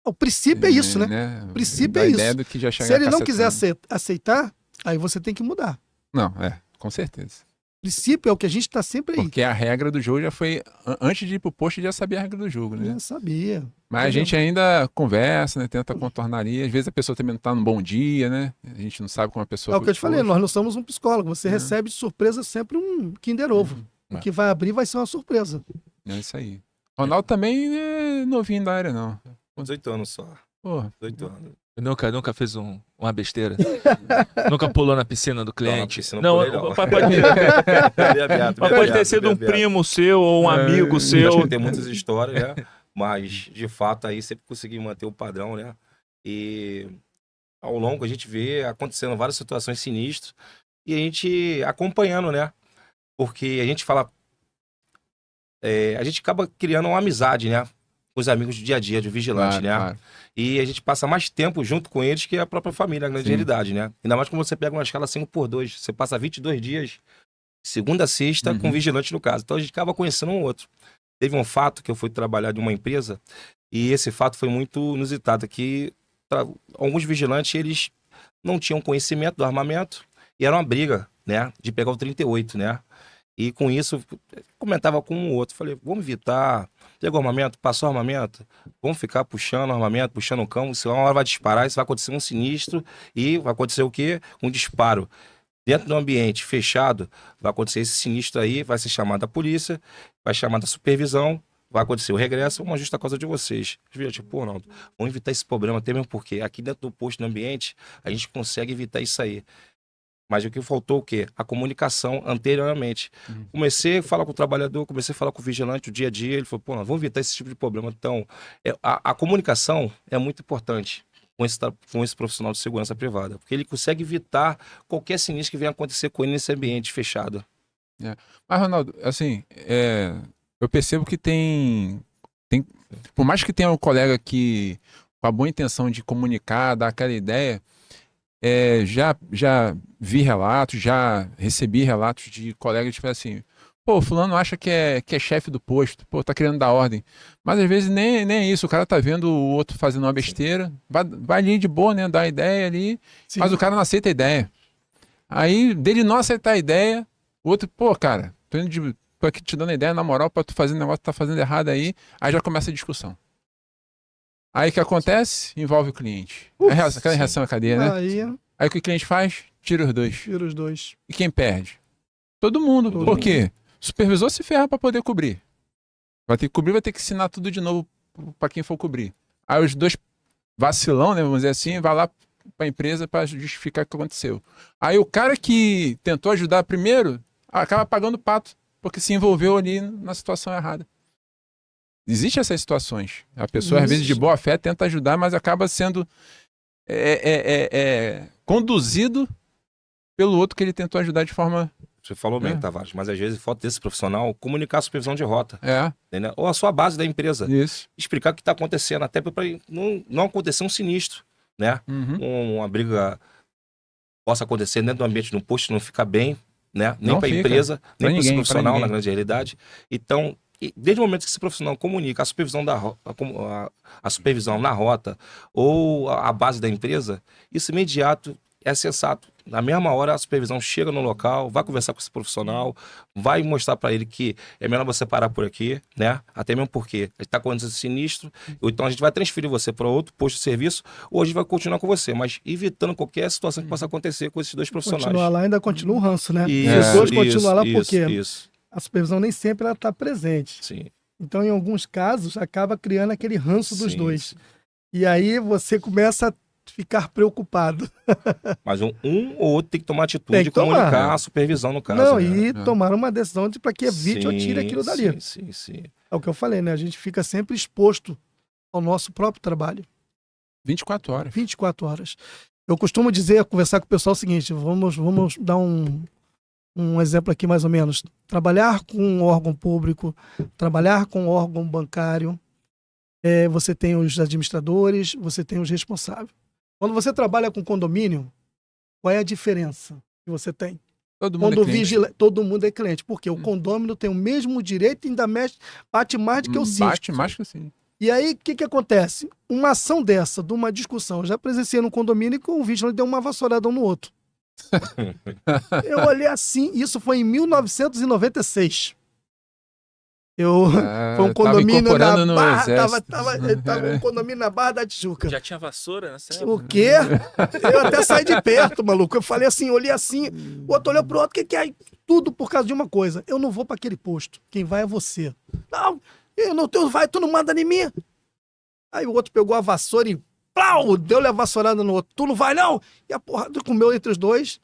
O princípio é isso, né? O princípio da é ideia isso. do que já chega Se ele não quiser cacetando. aceitar, aí você tem que mudar. Não, com certeza. O princípio é o que a gente está sempre aí. Porque a regra do jogo já foi. Antes de ir pro posto, já sabia a regra do jogo, né? Eu sabia. Mas a gente ainda conversa, né? Tenta contornar ali. Às vezes a pessoa também não tá num bom dia, né? A gente não sabe como a pessoa. É o que eu te falei, posto. nós não somos um psicólogo. Você recebe de surpresa sempre um Kinder Ovo. O que vai abrir vai ser uma surpresa. É isso aí. Ronaldo também é novinho da área, não. 18 anos só. Porra. 18 anos. Nunca fez uma besteira. Nunca pulou na piscina do cliente. piscina Não, pulei, não. mas pode ter sido um primo seu ou um amigo seu. Acho que tem muitas histórias, né? Mas, de fato, aí sempre consegui manter o padrão, né? E ao longo a gente vê acontecendo várias situações sinistras e a gente acompanhando, né? Porque a gente fala... a gente acaba criando uma amizade, né? Com os amigos do dia a dia, do vigilante, né? Claro. E a gente passa mais tempo junto com eles que a própria família, na grande Sim. realidade, né? Ainda mais quando você pega uma escala 5x2. Você passa 22 dias, segunda a sexta, com vigilante no caso. Então a gente acaba conhecendo um outro. Teve um fato que eu fui trabalhar de uma empresa e esse fato foi muito inusitado, que alguns vigilantes, eles não tinham conhecimento do armamento e era uma briga, né? De pegar o 38, né? E com isso, comentava com um outro. Falei, vamos evitar. Pegou armamento, passou armamento. Vamos ficar puxando armamento, puxando o cão. Se uma hora vai disparar, isso vai acontecer um sinistro. E vai acontecer o quê? Um disparo. Dentro do ambiente fechado, vai acontecer esse sinistro aí. Vai ser chamada a polícia, vai chamar a supervisão. Vai acontecer o regresso, uma justa causa de vocês. Tipo, Ronaldo, vamos evitar esse problema até mesmo porque aqui dentro do posto, no ambiente, a gente consegue evitar isso aí. Mas o que faltou o quê? A comunicação anteriormente. Comecei a falar com o trabalhador, comecei a falar com o vigilante o dia a dia. Ele falou, vamos evitar esse tipo de problema. Então, a comunicação é muito importante com esse profissional de segurança privada. Porque ele consegue evitar qualquer sinistro que venha acontecer com ele nesse ambiente fechado. Mas, Ronaldo, assim, eu percebo que tem... Por mais que tenha um colega que, com a boa intenção de comunicar, dar aquela ideia... já vi relatos, já recebi relatos de colegas que falam assim, pô, fulano acha que é chefe do posto, pô, tá querendo dar ordem. Mas às vezes nem é isso, o cara tá vendo o outro fazendo uma besteira, vai ali de boa, né, dar a ideia ali, Sim. mas o cara não aceita a ideia. Aí, dele não aceitar a ideia, o outro, pô, cara, tô aqui te dando a ideia, na moral, pra tu fazer um negócio que tá fazendo errado aí já começa a discussão. Aí o que acontece? Envolve o cliente. Aquela reação à cadeia, né? Aí o que o cliente faz? Tira os dois. Tira os dois. E quem perde? Todo mundo. Por quê? O supervisor se ferra para poder cobrir. Vai ter que cobrir, vai ter que ensinar tudo de novo para quem for cobrir. Aí os dois vacilão, né, vamos dizer assim, vai lá para a empresa para justificar o que aconteceu. Aí o cara que tentou ajudar primeiro acaba pagando o pato, porque se envolveu ali na situação errada. Existem essas situações. A pessoa, às vezes, de boa fé, tenta ajudar, mas acaba sendo conduzido pelo outro que ele tentou ajudar de forma... Você falou bem, Tavares, mas às vezes falta desse profissional comunicar a supervisão de rota. Entendeu? Ou a sua base da empresa. Isso. Explicar o que está acontecendo, até para não acontecer um sinistro, né? Uma briga possa acontecer dentro do ambiente do posto, não fica bem, né? Nem para a empresa, nem para esse profissional, na grande realidade. Então, desde o momento que esse profissional comunica a supervisão a supervisão na rota ou a base da empresa, isso imediato é sensato. Na mesma hora, a supervisão chega no local, vai conversar com esse profissional, vai mostrar para ele que é melhor você parar por aqui, né? Até mesmo porque está acontecendo sinistro, ou então a gente vai transferir você para outro posto de serviço, ou a gente vai continuar com você, mas evitando qualquer situação que possa acontecer com esses dois profissionais. Continuar lá ainda continua o ranço, né? Os dois continuam lá porque isso. A supervisão nem sempre ela está presente. Sim. Então, em alguns casos, acaba criando aquele ranço dos dois. E aí você começa a ficar preocupado. Mas um ou outro tem que tomar atitude de comunicar a supervisão, no caso. Não, e tomar uma decisão para que evite ou tire aquilo dali. Sim. É o que eu falei, né? A gente fica sempre exposto ao nosso próprio trabalho. 24 horas. 24 horas. Eu costumo dizer, conversar com o pessoal o seguinte, vamos dar um exemplo aqui mais ou menos. Trabalhar com um órgão público, trabalhar com um órgão bancário, você tem os administradores, você tem os responsáveis. Quando você trabalha com condomínio, qual é a diferença que você tem? Todo mundo é cliente. Todo mundo é cliente. Porque o condômino tem o mesmo direito e ainda bate mais do que o síndico. Bate mais que o síndico. E aí, o que que acontece? Uma ação dessa, de uma discussão, eu já presenciei no condomínio que o vigilante deu uma vassourada um no outro. Eu olhei assim, isso foi em 1996. Foi um Tava condomínio na incorporando no Barra, exército. tava um condomínio na Barra da Tijuca. Já tinha vassoura nessa época? O quê? Eu até saí de perto, maluco. Eu falei assim, olhei assim, o outro olhou pro outro, o que que é? Tudo por causa de uma coisa. Eu não vou pra aquele posto. Quem vai é você. Não, eu não tu vai, tu não manda em mim. Aí o outro pegou a vassoura e plau, deu-lhe a vassourada no outro. Tu não vai, não? E a porrada comeu entre os dois.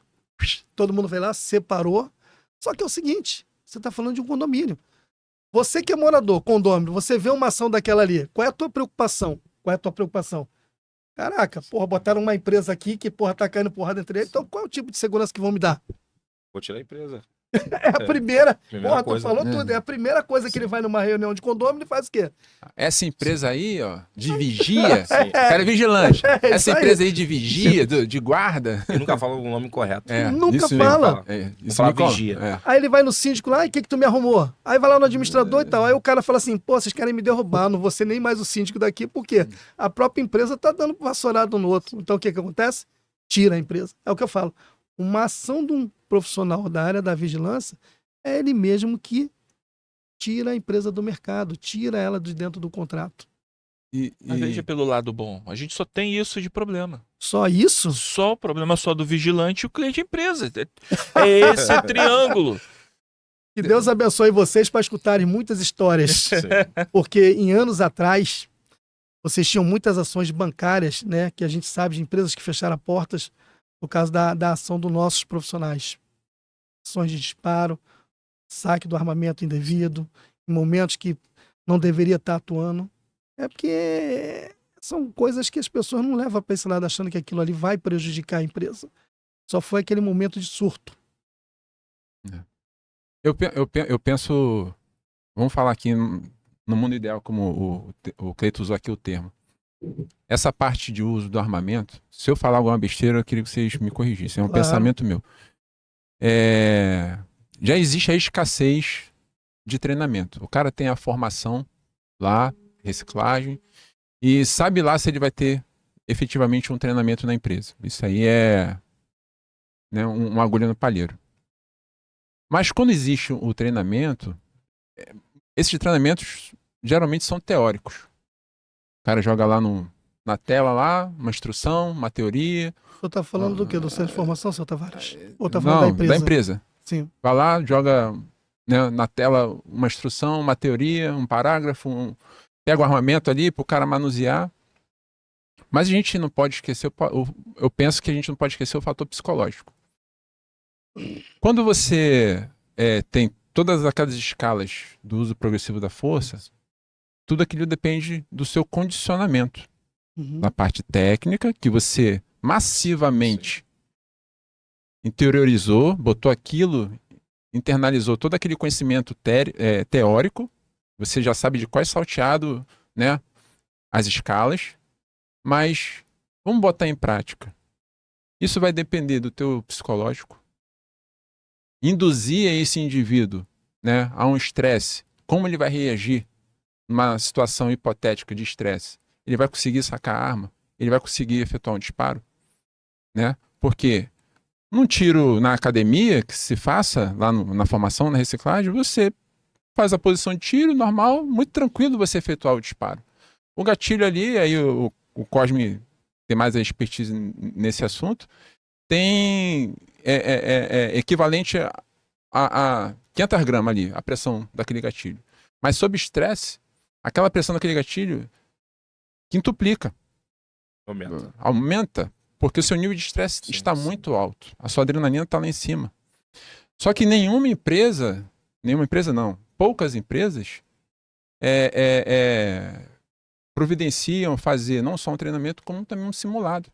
Todo mundo veio lá, separou. Só que é o seguinte, você tá falando de um condomínio. Você que é morador, condômino, você vê uma ação daquela ali, qual é a tua preocupação? Qual é a tua preocupação? Caraca, porra, botaram uma empresa aqui que, porra, tá caindo porrada entre eles, então qual é o tipo de segurança que vão me dar? Vou tirar a empresa. É a primeira, Primeira porra, tu coisa. falou tudo, é a primeira coisa que ele vai numa reunião de condômino e faz o quê? Essa empresa aí, ó, de vigia, Sim. cara é vigilante. É Essa isso aí. empresa aí de vigia, de guarda. E nunca fala o nome correto. Nunca isso fala. mesmo. É, isso Fala me cola. vigia. É. Aí ele vai no síndico lá, e o que que tu me arrumou? Aí vai lá no administrador e tal. Aí o cara fala assim, pô, vocês querem me derrubar, não vou ser nem mais o síndico daqui, porque a própria empresa tá dando vassourada um no outro. Então o que que acontece? Tira a empresa. É o que eu falo. Uma ação de um profissional da área da vigilância é ele mesmo que tira a empresa do mercado, tira ela de dentro do contrato. Mas veja pelo lado bom. A gente só tem isso de problema. Só isso? Só o problema só do vigilante e o cliente empresa. É esse triângulo. Que Deus abençoe vocês para escutarem muitas histórias. Sim. Porque em anos atrás, vocês tinham muitas ações bancárias, né? Que a gente sabe de empresas que fecharam portas por causa da ação dos nossos profissionais. Ações de disparo, saque do armamento indevido, em momentos que não deveria estar atuando. É porque são coisas que as pessoas não levam para esse lado achando que aquilo ali vai prejudicar a empresa. Só foi aquele momento de surto. Eu penso, vamos falar aqui no mundo ideal, como o Cleito usou aqui o termo. Essa parte de uso do armamento, se eu falar alguma besteira, eu queria que vocês me corrigissem. É um Claro. pensamento meu. Já existe a escassez de treinamento. O cara tem a formação lá, reciclagem, e sabe lá se ele vai ter efetivamente um treinamento na empresa. Isso aí é, né, uma agulha no palheiro. Mas quando existe o treinamento, esses treinamentos geralmente são teóricos. O cara joga lá na tela lá, uma instrução, uma teoria. O senhor está falando do quê? Do centro de formação, seu Tavares? Ou está falando da empresa? Da empresa. Sim. Vai lá, joga, né, na tela uma instrução, uma teoria, um parágrafo, pega o armamento ali para o cara manusear. Mas a gente não pode esquecer, eu penso que a gente não pode esquecer o fator psicológico. Quando você tem todas aquelas escalas do uso progressivo da força, tudo aquilo depende do seu condicionamento. Uhum. Na parte técnica, que você massivamente interiorizou, botou aquilo, internalizou todo aquele conhecimento teórico, você já sabe de qual é salteado, né, as escalas, mas vamos botar em prática. Isso vai depender do teu psicológico. Induzir esse indivíduo, né, a um estresse, como ele vai reagir numa situação hipotética de estresse? Ele vai conseguir sacar a arma? Ele vai conseguir efetuar um disparo? Né? Porque num tiro na academia que se faça lá na formação, na reciclagem, você faz a posição de tiro normal, muito tranquilo você efetuar o disparo. O gatilho ali, aí o Cosme tem mais a expertise nesse assunto, tem equivalente a 500 gramas ali, a pressão daquele gatilho. Mas sob estresse, aquela pressão daquele gatilho quintuplica. Aumenta, porque o seu nível de estresse está muito alto. A sua adrenalina está lá em cima. Só que poucas empresas providenciam fazer não só um treinamento, como também um simulado.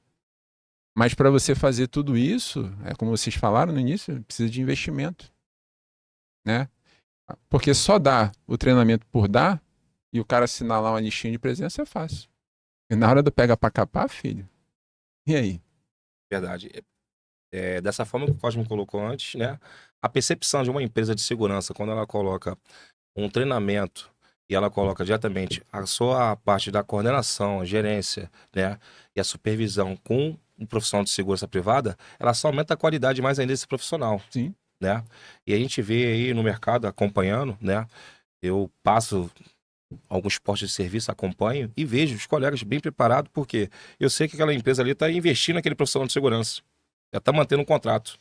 Mas para você fazer tudo isso, como vocês falaram no início, precisa de investimento. Né? Porque só dar o treinamento por dar e o cara assinar lá uma listinha de presença é fácil. E na hora do pega pra capar, filho, e aí? Verdade. Dessa forma que o Cosmo colocou antes, né? A percepção de uma empresa de segurança, quando ela coloca um treinamento e ela coloca diretamente a sua parte da coordenação, a gerência, né, e a supervisão com um profissional de segurança privada, ela só aumenta a qualidade mais ainda desse profissional. Sim. Né? E a gente vê aí no mercado acompanhando, né? Eu passo alguns postos de serviço, acompanho e vejo os colegas bem preparados, porque eu sei que aquela empresa ali está investindo naquele profissional de segurança. Já está mantendo um contrato.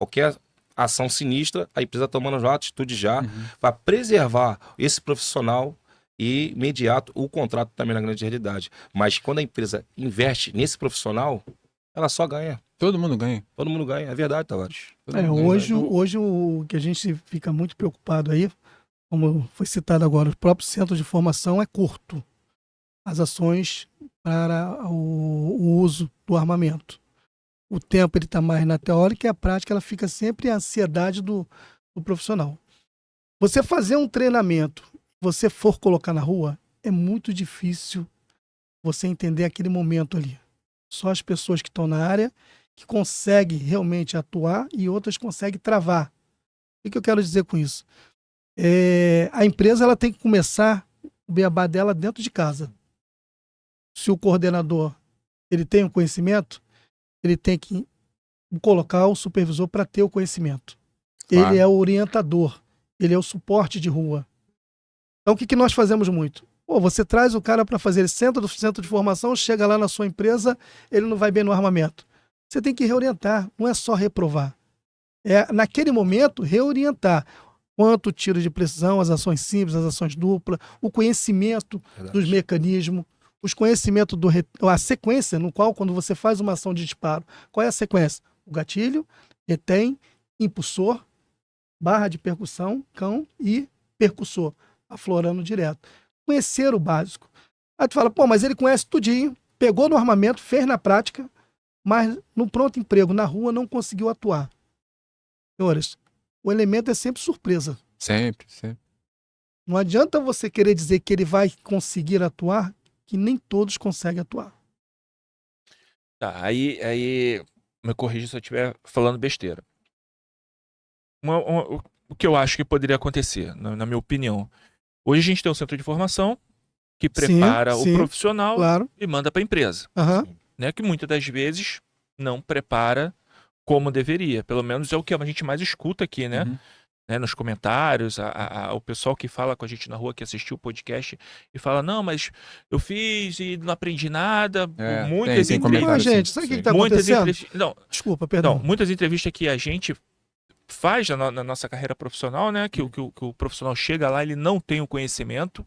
Qualquer ação sinistra, a empresa tomando já atitude já para preservar esse profissional e imediato o contrato também na grande realidade. Mas quando a empresa investe nesse profissional, ela só ganha. Todo mundo ganha. Todo mundo ganha, é verdade, Tavares. Todo mundo ganha. Hoje o que a gente fica muito preocupado aí, como foi citado agora, o próprio centro de formação é curto. As ações para o uso do armamento. O tempo ele está mais na teórica e a prática ela fica sempre a ansiedade do profissional. Você fazer um treinamento, você for colocar na rua, é muito difícil você entender aquele momento ali. Só as pessoas que estão na área que conseguem realmente atuar e outras conseguem travar. O que eu quero dizer com isso? A empresa ela tem que começar o beabá dela dentro de casa. Se o coordenador ele tem o conhecimento, ele tem que colocar o supervisor para ter o conhecimento. Claro. Ele é o orientador, ele é o suporte de rua. Então o que nós fazemos muito? Você traz o cara para fazer esse centro de formação, chega lá na sua empresa, ele não vai bem no armamento. Você tem que reorientar, não é só reprovar. É, naquele momento, reorientar. Quanto o tiro de precisão, as ações simples, as ações duplas, o conhecimento dos mecanismos, os conhecimentos a sequência no qual, quando você faz uma ação de disparo, qual é a sequência? O gatilho, retém, impulsor, barra de percussão, cão e percussor, aflorando direto. Conhecer o básico. Aí tu fala, mas ele conhece tudinho, pegou no armamento, fez na prática, mas no pronto emprego, na rua, não conseguiu atuar. Senhores, o elemento é sempre surpresa. Sempre, sempre. Não adianta você querer dizer que ele vai conseguir atuar, que nem todos conseguem atuar. Tá, aí me corrija se eu estiver falando besteira. O que eu acho que poderia acontecer, na minha opinião. Hoje a gente tem um centro de formação que prepara o profissional claro. E manda para a empresa. Né, que muitas das vezes não prepara como deveria. Pelo menos é o que a gente mais escuta aqui, né? Né, nos comentários, o pessoal que fala com a gente na rua, que assistiu o podcast e fala, não, mas eu fiz e não aprendi nada. Muitas entrevistas. Gente, sabe o que está acontecendo? Desculpa, perdão. Não, muitas entrevistas que a gente faz na nossa carreira profissional, né? Que o profissional chega lá, ele não tem o conhecimento.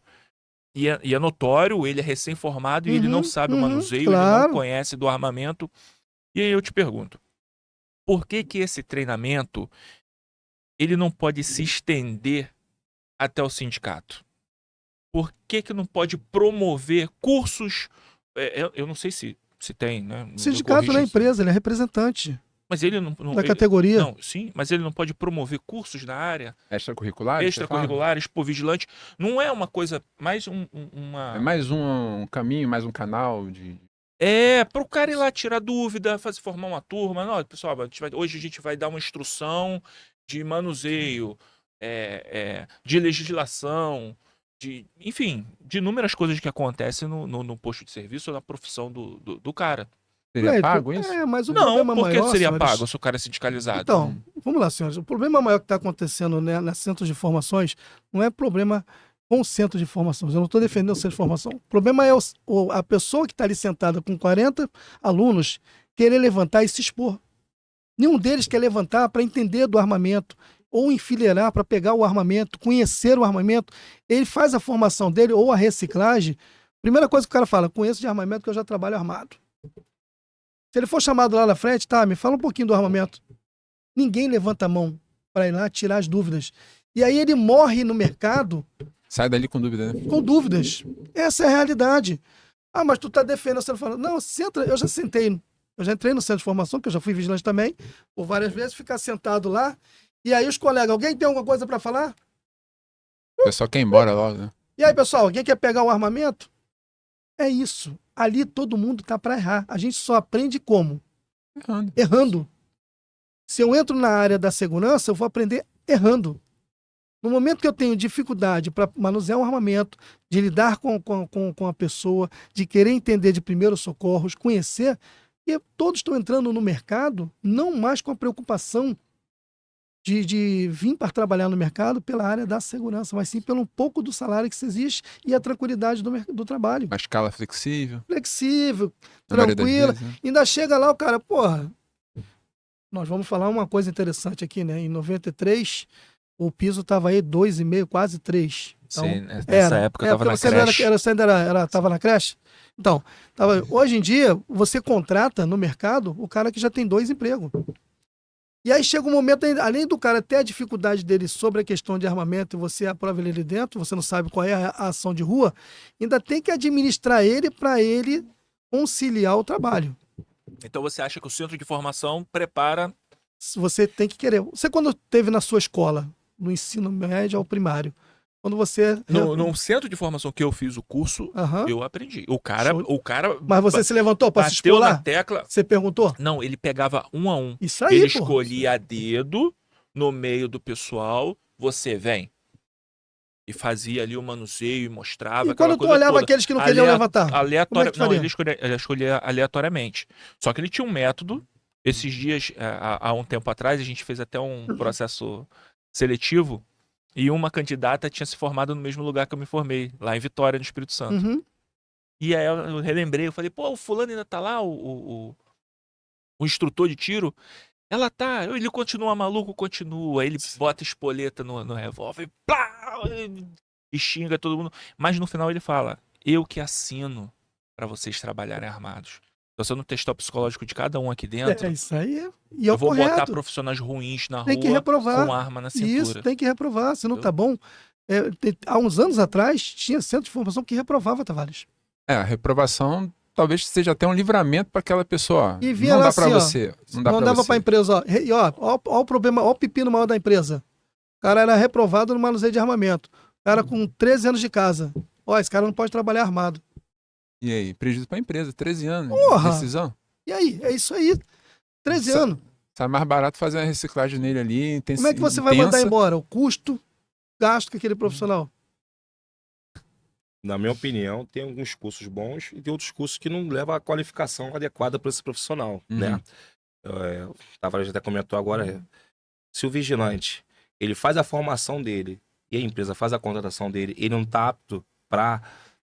E é notório, ele é recém-formado e ele não sabe o manuseio, claro. Ele não conhece do armamento. E aí eu te pergunto, por que esse treinamento ele não pode se estender até o sindicato? Por que não pode promover cursos? Eu não sei se tem, né? O sindicato não é empresa, ele é representante. Mas ele não da categoria. Não, sim, mas ele não pode promover cursos na área. Extracurriculares? Extracurriculares, por vigilante. Não é uma coisa, mais É mais um caminho, mais um canal de... para o cara ir lá tirar dúvida, formar uma turma. Não, pessoal, hoje a gente vai dar uma instrução de manuseio, de legislação, enfim, de inúmeras coisas que acontecem no posto de serviço ou na profissão do cara. Seria pago isso? Mas o não, problema por que maior, seria senhores... pago se o cara é sindicalizado? Então, vamos lá, senhores. O problema maior que está acontecendo, né, nas centros de formações não é problema com o centro de formações. Eu não estou defendendo o centro de formação. O problema é a pessoa que está ali sentada com 40 alunos querer levantar e se expor. Nenhum deles quer levantar para entender do armamento ou enfileirar para pegar o armamento, conhecer o armamento. Ele faz a formação dele ou a reciclagem. Primeira coisa que o cara fala, conheço de armamento que eu já trabalho armado. Se ele for chamado lá na frente, me fala um pouquinho do armamento. Ninguém levanta a mão para ir lá tirar as dúvidas. E aí ele morre no mercado... Sai dali com dúvida, né? Com dúvidas. Essa é a realidade. Mas tu tá defendendo, você fala, não, senta, eu já entrei no centro de formação, que eu já fui vigilante também, por várias vezes, ficar sentado lá, e aí os colegas, alguém tem alguma coisa para falar? O pessoal quer ir embora logo, né? E aí, pessoal, alguém quer pegar o armamento? É isso. Ali todo mundo tá para errar. A gente só aprende como? Errando. Se eu entro na área da segurança, eu vou aprender errando. No momento que eu tenho dificuldade para manusear um armamento, de lidar com a pessoa, de querer entender de primeiros socorros, conhecer, e todos estão entrando no mercado, não mais com a preocupação de vir para trabalhar no mercado pela área da segurança, mas sim pelo um pouco do salário que se existe e a tranquilidade do trabalho. Uma escala flexível. Flexível, Na maioria das tranquila. vezes, né? Ainda chega lá o cara, porra, nós vamos falar uma coisa interessante aqui, né? Em 93, o piso estava aí 2,5, quase 3. Então, Sim, nessa época eu tava na você creche. você ainda tava na creche? Então, hoje em dia, você contrata no mercado o cara que já tem 2 empregos. E aí chega um momento, além do cara ter a dificuldade dele sobre a questão de armamento e você aprova ele ali dentro, você não sabe qual é a ação de rua, ainda tem que administrar ele para ele conciliar o trabalho. Então você acha que o centro de formação prepara... Você tem que querer. Você quando teve na sua escola, no ensino médio ao primário, quando você... No centro de formação que eu fiz o curso, Aham. eu aprendi. Show. O cara Mas você se levantou para se bateu expor na lá? tecla... Você perguntou? Não, ele pegava um a um. Isso aí, Ele pô. escolhia a dedo no meio do pessoal. Você vem. E fazia ali o manuseio e mostrava E aquela quando tu coisa olhava toda. aqueles que não queriam levantar? Como é Aleatório. que Não, faria? ele escolhia aleatoriamente. Só que ele tinha um método. Esses dias, há um tempo atrás, a gente fez até um processo seletivo. E uma candidata tinha se formado no mesmo lugar que eu me formei, lá em Vitória, no Espírito Santo. Uhum. E aí eu relembrei, eu falei, pô, o fulano ainda tá lá, o instrutor de tiro. Ela tá, ele continua maluco, continua. Aí ele bota espoleta no revólver, plá, e xinga todo mundo. Mas no final ele fala, eu que assino pra vocês trabalharem armados. Então, se eu não testar o psicológico de cada um aqui dentro, É isso aí. E é eu o vou botar correto. profissionais ruins na Tem que rua reprovar. com arma na Isso, cintura. tem que reprovar. Se não Entendeu? tá bom. Há uns anos atrás, tinha centro de formação que reprovava, Tavares. A reprovação talvez seja até um livramento para aquela pessoa. E vinha Não lá dá para assim, ó, você. Não dá Não para dava você. pra empresa, ó. E ó o problema, ó o pepino maior da empresa. O cara era reprovado no manuseio de armamento. O cara com 13 anos de casa. Ó, esse cara não pode trabalhar armado. E aí, prejuízo para a empresa, 13 anos Porra! de decisão. E aí? É isso aí. 13 Sa- anos. Sai mais barato fazer uma reciclagem nele ali, Como é que você vai mandar embora? O custo, gasto com aquele profissional. Na minha opinião, tem alguns cursos bons e tem outros cursos que não levam a qualificação adequada para esse profissional, né? O Tavares até comentou agora, se o vigilante, ele faz a formação dele e a empresa faz a contratação dele, ele não está apto para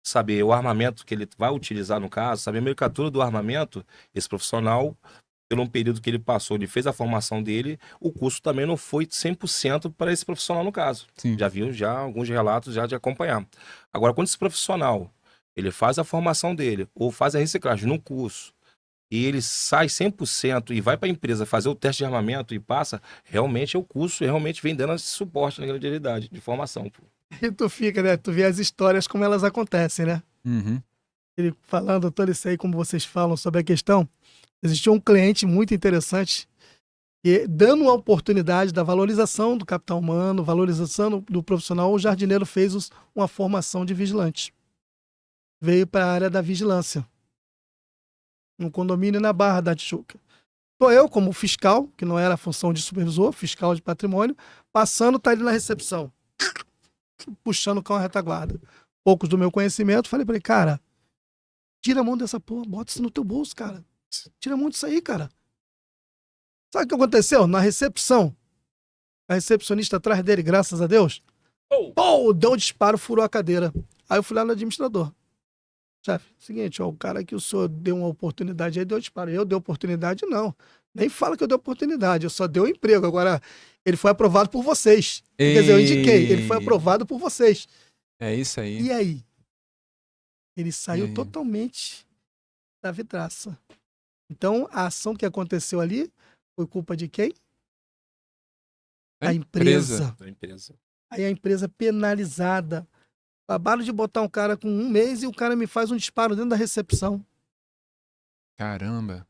saber o armamento que ele vai utilizar no caso, saber a nomenclatura do armamento, esse profissional, pelo um período que ele passou, ele fez a formação dele, o curso também não foi 100% para esse profissional no caso. Sim. Já viu alguns relatos já de acompanhar. Agora, quando esse profissional, ele faz a formação dele, ou faz a reciclagem no curso, e ele sai 100% e vai para a empresa fazer o teste de armamento e passa, realmente é o curso, realmente vem dando esse suporte na grande realidade de formação. Pô. E tu fica, né? Tu vê as histórias como elas acontecem, né? Uhum. Ele falando todo isso aí, como vocês falam sobre a questão. Existiu um cliente muito interessante e dando uma oportunidade da valorização do capital humano, valorização do profissional, o jardineiro fez uma formação de vigilante. Veio para a área da vigilância. No condomínio na Barra da Tijuca. Estou eu, como fiscal, que não era a função de supervisor, fiscal de patrimônio, passando, tá ali na recepção. Puxando o cão à retaguarda. Poucos do meu conhecimento, falei para ele, cara, tira a mão dessa porra, bota isso no teu bolso, cara. Tira a mão disso aí, cara. Sabe o que aconteceu? Na recepção, a recepcionista atrás dele, graças a Deus, pô, deu um disparo, furou a cadeira. Aí eu fui lá no administrador. Chefe, seguinte, ó, o cara que o senhor deu uma oportunidade aí, deu disparo. Eu dei oportunidade, não. Nem fala que eu dei oportunidade, eu só dei o emprego. Agora, ele foi aprovado por vocês. Quer dizer, eu indiquei, ele foi aprovado por vocês. É isso aí. E aí? Ele saiu E aí? totalmente da vidraça. Então, a ação que aconteceu ali foi culpa de quem? É A empresa. Da empresa. Aí a empresa penalizada. Acabaram de botar um cara com 1 mês e o cara me faz um disparo dentro da recepção. Caramba.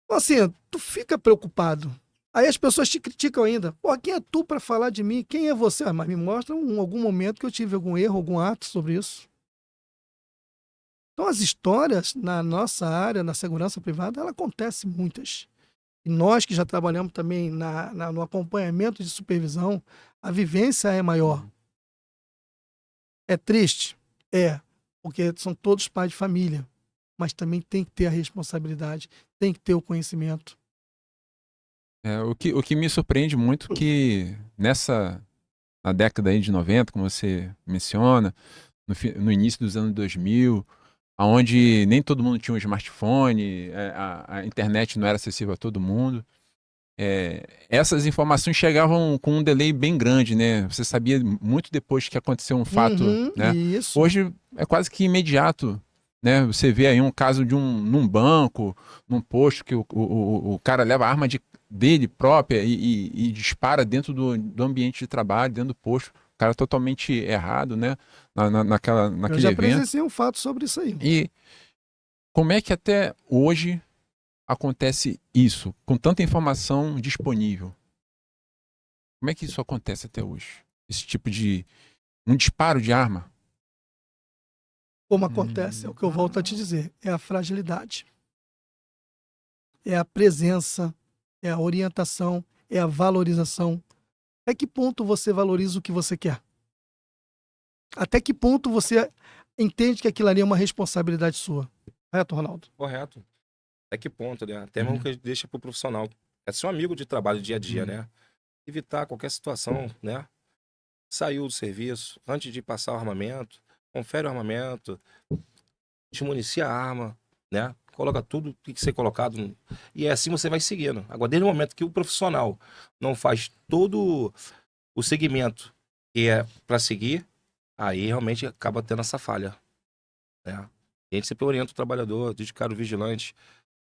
Então, assim, tu fica preocupado. Aí as pessoas te criticam ainda. Pô, quem é tu para falar de mim? Quem é você? Ah, mas me mostra algum momento que eu tive algum erro, algum ato sobre isso. Então, as histórias na nossa área, na segurança privada, ela acontece muitas. E nós que já trabalhamos também no acompanhamento de supervisão, a vivência é maior. É triste? É, porque são todos pais de família. Mas também tem que ter a responsabilidade, tem que ter o conhecimento. O que me surpreende muito que na década aí de 90, como você menciona, no início dos anos 2000, onde nem todo mundo tinha um smartphone, a internet não era acessível a todo mundo, essas informações chegavam com um delay bem grande, né? Você sabia muito depois que aconteceu um fato, né? Isso. Hoje é quase que imediato, né? Você vê aí um caso num banco, num posto que o cara leva a arma dele própria e dispara dentro do ambiente de trabalho, dentro do posto. O cara totalmente errado, né? Naquele Eu já evento. presenciei um fato sobre isso aí. E como é que até hoje acontece isso, com tanta informação disponível? Como é que isso acontece até hoje? Esse tipo de... um disparo de arma? Como acontece, é o que eu volto a te dizer, é a fragilidade. É a presença, é a orientação, é a valorização. Até que ponto você valoriza o que você quer? Até que ponto você entende que aquilo ali é uma responsabilidade sua? Correto, Ronaldo? Correto. Até que ponto, né? Até mesmo que deixa pro profissional. É seu amigo de trabalho dia a dia, né? Evitar qualquer situação, né? Saiu do serviço, antes de passar o armamento, confere o armamento, desmunicia a arma, né? Coloca tudo que tem que ser colocado. E assim você vai seguindo. Agora, desde o momento que o profissional não faz todo o segmento que é para seguir, aí realmente acaba tendo essa falha, né? E a gente sempre orienta o trabalhador, dedicar o vigilante,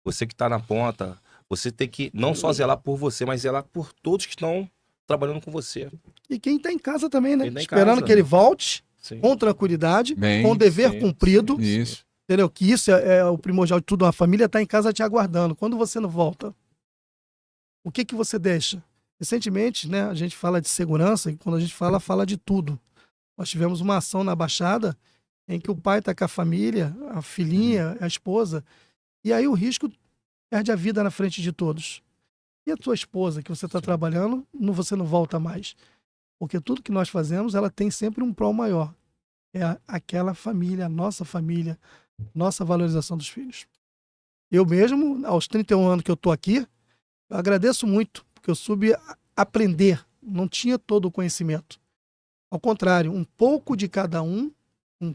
você que está na ponta, você tem que não só zelar por você, mas zelar por todos que estão trabalhando com você. E quem está em casa também, né? Quem tá em Esperando casa. que ele volte Sim. com tranquilidade, Bem, com o dever sim, cumprido. Isso. Entendeu? Que isso é o primordial de tudo. A família está em casa te aguardando. Quando você não volta, o que você deixa? Recentemente, né, a gente fala de segurança e quando a gente fala de tudo. Nós tivemos uma ação na Baixada em que o pai está com a família, a filhinha, a esposa, e aí o risco perde a vida na frente de todos. E a tua esposa, que você está trabalhando, você não volta mais. Porque tudo que nós fazemos, ela tem sempre um prol maior. É aquela família, a nossa valorização dos filhos. Eu mesmo, aos 31 anos que eu estou aqui, eu agradeço muito, porque eu soube aprender, não tinha todo o conhecimento. Ao contrário, um pouco de cada um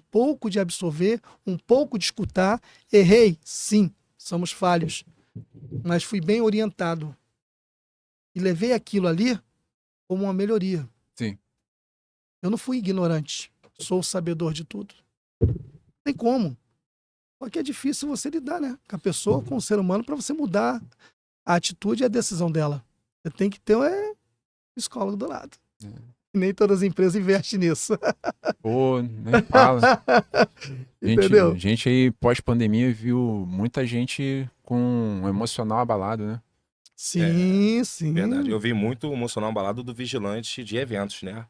pouco de absorver, um pouco de escutar. Errei, sim, somos falhos, mas fui bem orientado. E levei aquilo ali como uma melhoria. Sim. Eu não fui ignorante, sou sabedor de tudo. Não tem como. Só que é difícil você lidar, né? Com a pessoa, com o ser humano, para você mudar a atitude e a decisão dela. Você tem que ter um psicólogo do lado. E nem todas as empresas investem nisso. Pô, nem fala. Entendeu? Gente aí, pós-pandemia, viu muita gente com um emocional abalado, né? Sim, sim. Verdade. Eu vi muito emocional abalado do vigilante de eventos, né?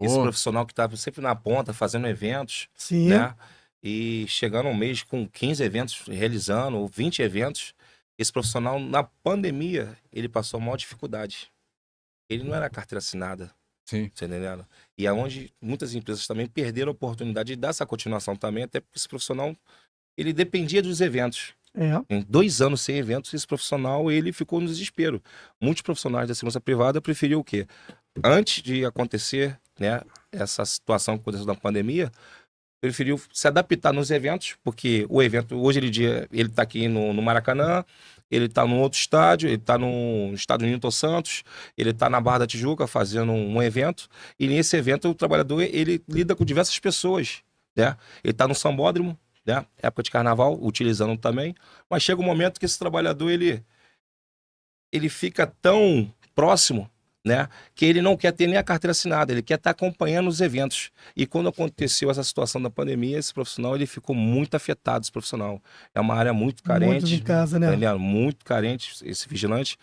Esse Pô. profissional que estava sempre na ponta, fazendo eventos, Sim. né? E chegando um mês com 15 eventos realizando, ou 20 eventos, esse profissional, na pandemia, ele passou a maior dificuldade. Ele não era carteira assinada. Sim. Você entendendo? E aonde muitas empresas também perderam a oportunidade de dar essa continuação também, até porque esse profissional, ele dependia dos eventos. Em 2 anos sem eventos, esse profissional, ele ficou no desespero. Muitos profissionais da segurança privada preferiam o quê? Antes de acontecer, né, essa situação que aconteceu na pandemia, preferiu se adaptar nos eventos, porque o evento, hoje ele está aqui no Maracanã, ele está num outro estádio, ele está no estádio Newton Santos, ele está na Barra da Tijuca fazendo um evento, e nesse evento o trabalhador, ele lida com diversas pessoas, né? Ele está no sambódromo, né? Época de carnaval, utilizando também, mas chega um momento que esse trabalhador, ele fica tão próximo, né, que ele não quer ter nem a carteira assinada, ele quer estar acompanhando os eventos. E quando aconteceu essa situação da pandemia, esse profissional, ele ficou muito afetado, esse profissional. É uma área muito carente. Muitos em casa, né? Ele é muito carente, esse vigilante.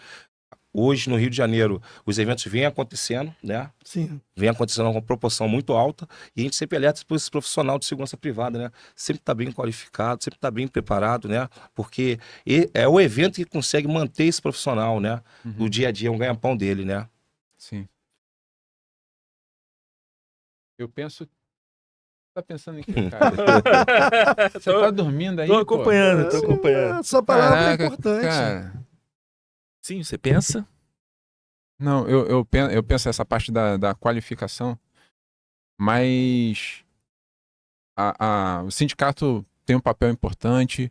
Hoje, no Rio de Janeiro, os eventos vêm acontecendo, né? Sim. Vem acontecendo com uma proporção muito alta e a gente sempre alerta por esse profissional de segurança privada, né? Sempre está bem qualificado, sempre está bem preparado, né? Porque é o evento que consegue manter esse profissional, né? O dia a dia é um ganha-pão dele, né? Sim. Eu penso... Tá pensando em quê, cara? Você tá dormindo aí, Tô acompanhando, tô acompanhando. A sua palavra é Caraca, importante. cara. Sim, você pensa? Não, eu penso essa parte da qualificação, mas o sindicato tem um papel importante,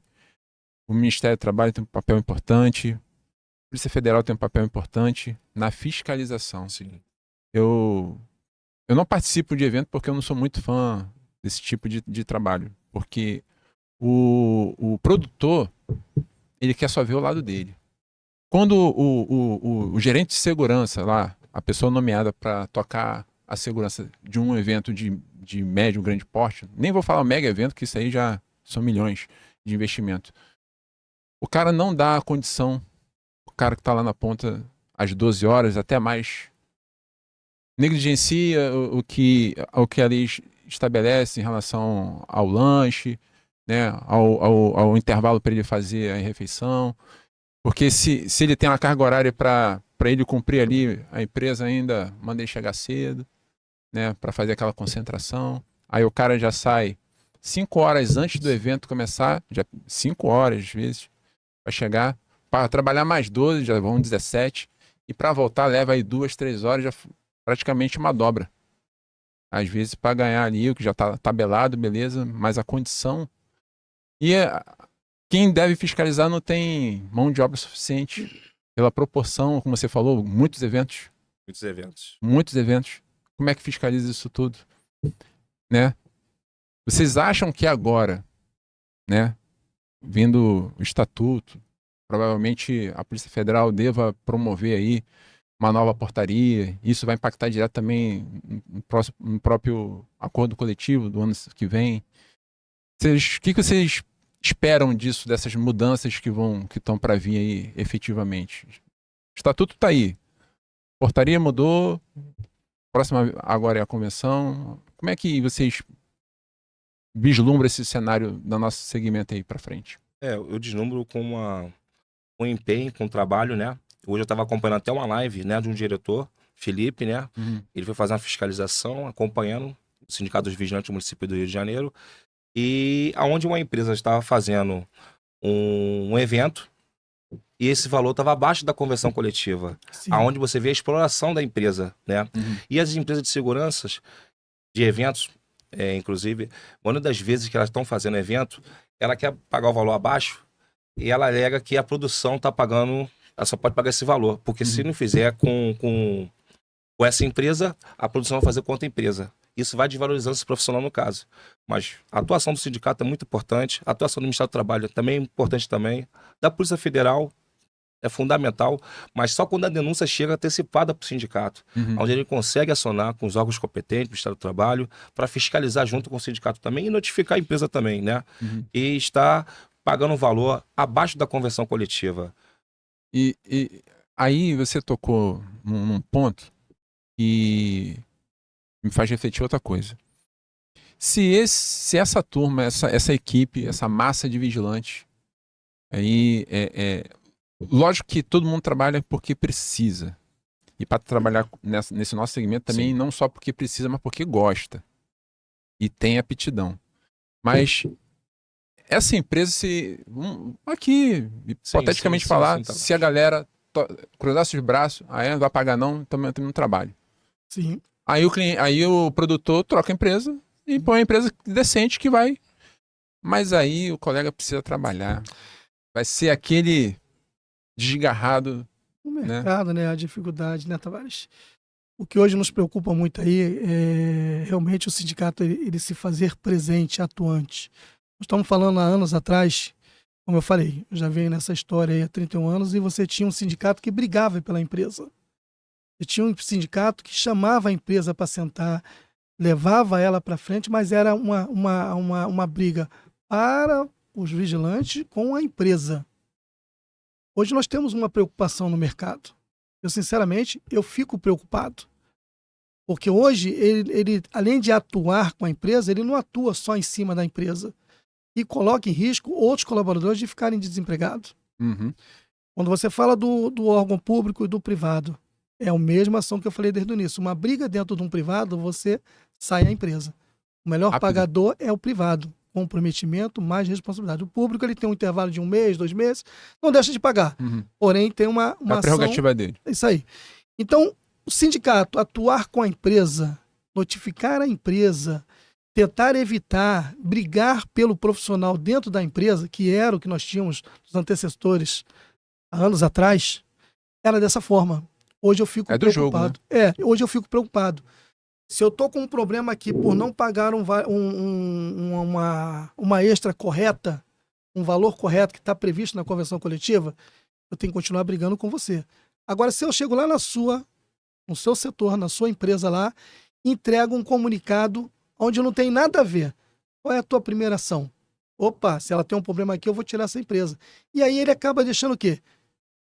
o Ministério do Trabalho tem um papel importante, a Polícia Federal tem um papel importante na fiscalização. Sim. Eu não participo de evento porque eu não sou muito fã desse tipo de trabalho, porque o produtor, ele quer só ver o lado dele. Quando o gerente de segurança lá, a pessoa nomeada para tocar a segurança de um evento de médio, grande porte, nem vou falar mega evento, que isso aí já são milhões de investimento. O cara não dá a condição, o cara que está lá na ponta às 12 horas, até mais, negligencia o que a lei estabelece em relação ao lanche, né, ao intervalo para ele fazer a refeição. Porque se ele tem uma carga horária para ele cumprir ali, a empresa ainda manda ele chegar cedo, né, para fazer aquela concentração. Aí o cara já sai 5 horas antes do evento começar, já 5 horas às vezes, para chegar, para trabalhar mais 12, já vão 17, e para voltar leva aí 2, 3 horas, já praticamente uma dobra. Às vezes para ganhar ali o que já está tabelado, beleza, mas a condição... E quem deve fiscalizar não tem mão de obra suficiente pela proporção, como você falou, muitos eventos. Muitos eventos. Muitos eventos. Como é que fiscaliza isso tudo? Né? Vocês acham que agora, né, vindo o estatuto, provavelmente a Polícia Federal deva promover aí uma nova portaria, isso vai impactar direto também no próprio acordo coletivo do ano que vem? O que vocês esperam disso, dessas mudanças que estão para vir aí efetivamente? O estatuto está aí. Portaria mudou. Próxima agora é a convenção. Como é que vocês vislumbram esse cenário do nosso segmento aí para frente? Eu deslumbro com um empenho, com um trabalho, né? Hoje eu estava acompanhando até uma live, né, de um diretor, Felipe, né? Ele foi fazer uma fiscalização, acompanhando o Sindicato dos Vigilantes do município do Rio de Janeiro. E aonde uma empresa estava fazendo um evento e esse valor estava abaixo da convenção coletiva, Sim. aonde você vê a exploração da empresa, né? E as empresas de segurança de eventos, inclusive, uma das vezes que elas estão fazendo evento, ela quer pagar o valor abaixo e ela alega que a produção está pagando, ela só pode pagar esse valor, porque se não fizer com essa empresa, a produção vai fazer com outra empresa. Isso vai desvalorizando esse profissional no caso. Mas a atuação do sindicato é muito importante, a atuação do Ministério do Trabalho também é importante também, da Polícia Federal é fundamental, mas só quando a denúncia chega antecipada para o sindicato, onde ele consegue acionar com os órgãos competentes do Ministério do Trabalho para fiscalizar junto com o sindicato também e notificar a empresa também, né? E está pagando um valor abaixo da convenção coletiva. E aí você tocou num ponto que me faz refletir outra coisa. Se essa turma, essa equipe, essa massa de vigilantes, aí lógico que todo mundo trabalha porque precisa. E para trabalhar nesse nosso segmento também, Sim. não só porque precisa, mas porque gosta. E tem aptidão. Mas essa empresa, aqui, hipoteticamente falar, tá. se a galera cruzasse os braços, não vai pagar não, também não trabalho. Sim. Aí o produtor troca a empresa e põe uma empresa decente que vai. Mas aí o colega precisa trabalhar. Vai ser aquele desgarrado. O mercado, né? A dificuldade, né, Tavares? O que hoje nos preocupa muito aí é realmente o sindicato ele se fazer presente, atuante. Nós estamos falando há anos atrás, como eu falei, eu já venho nessa história aí há 31 anos, e você tinha um sindicato que brigava pela empresa. Você tinha um sindicato que chamava a empresa para sentar, levava ela para frente, mas era uma briga para os vigilantes com a empresa. Hoje nós temos uma preocupação no mercado. Eu, sinceramente, eu fico preocupado. Porque hoje, ele, além de atuar com a empresa, ele não atua só em cima da empresa. E coloca em risco outros colaboradores de ficarem desempregados. Uhum. Quando você fala do órgão público e do privado, é a mesma ação que eu falei desde o início. Uma briga dentro de um privado, você sai a empresa. O melhor Rápido. pagador é o privado. Comprometimento, mais responsabilidade. O público ele tem um intervalo de 1 mês, 2 meses, não deixa de pagar. Uhum. Porém, tem uma É a ação... prerrogativa dele. É isso aí. Então, o sindicato atuar com a empresa, notificar a empresa, tentar evitar, brigar pelo profissional dentro da empresa, que era o que nós tínhamos nos antecessores há anos atrás, era dessa forma. Hoje eu fico É do jogo, preocupado. Hoje eu fico preocupado. Se eu tô com um problema aqui por não pagar uma extra correta, um valor correto que está previsto na convenção coletiva, eu tenho que continuar brigando com você. Agora, se eu chego lá no seu setor, na sua empresa lá, entrego um comunicado onde não tem nada a ver. Qual é a tua primeira ação? Opa, se ela tem um problema aqui, eu vou tirar essa empresa. E aí ele acaba deixando o quê?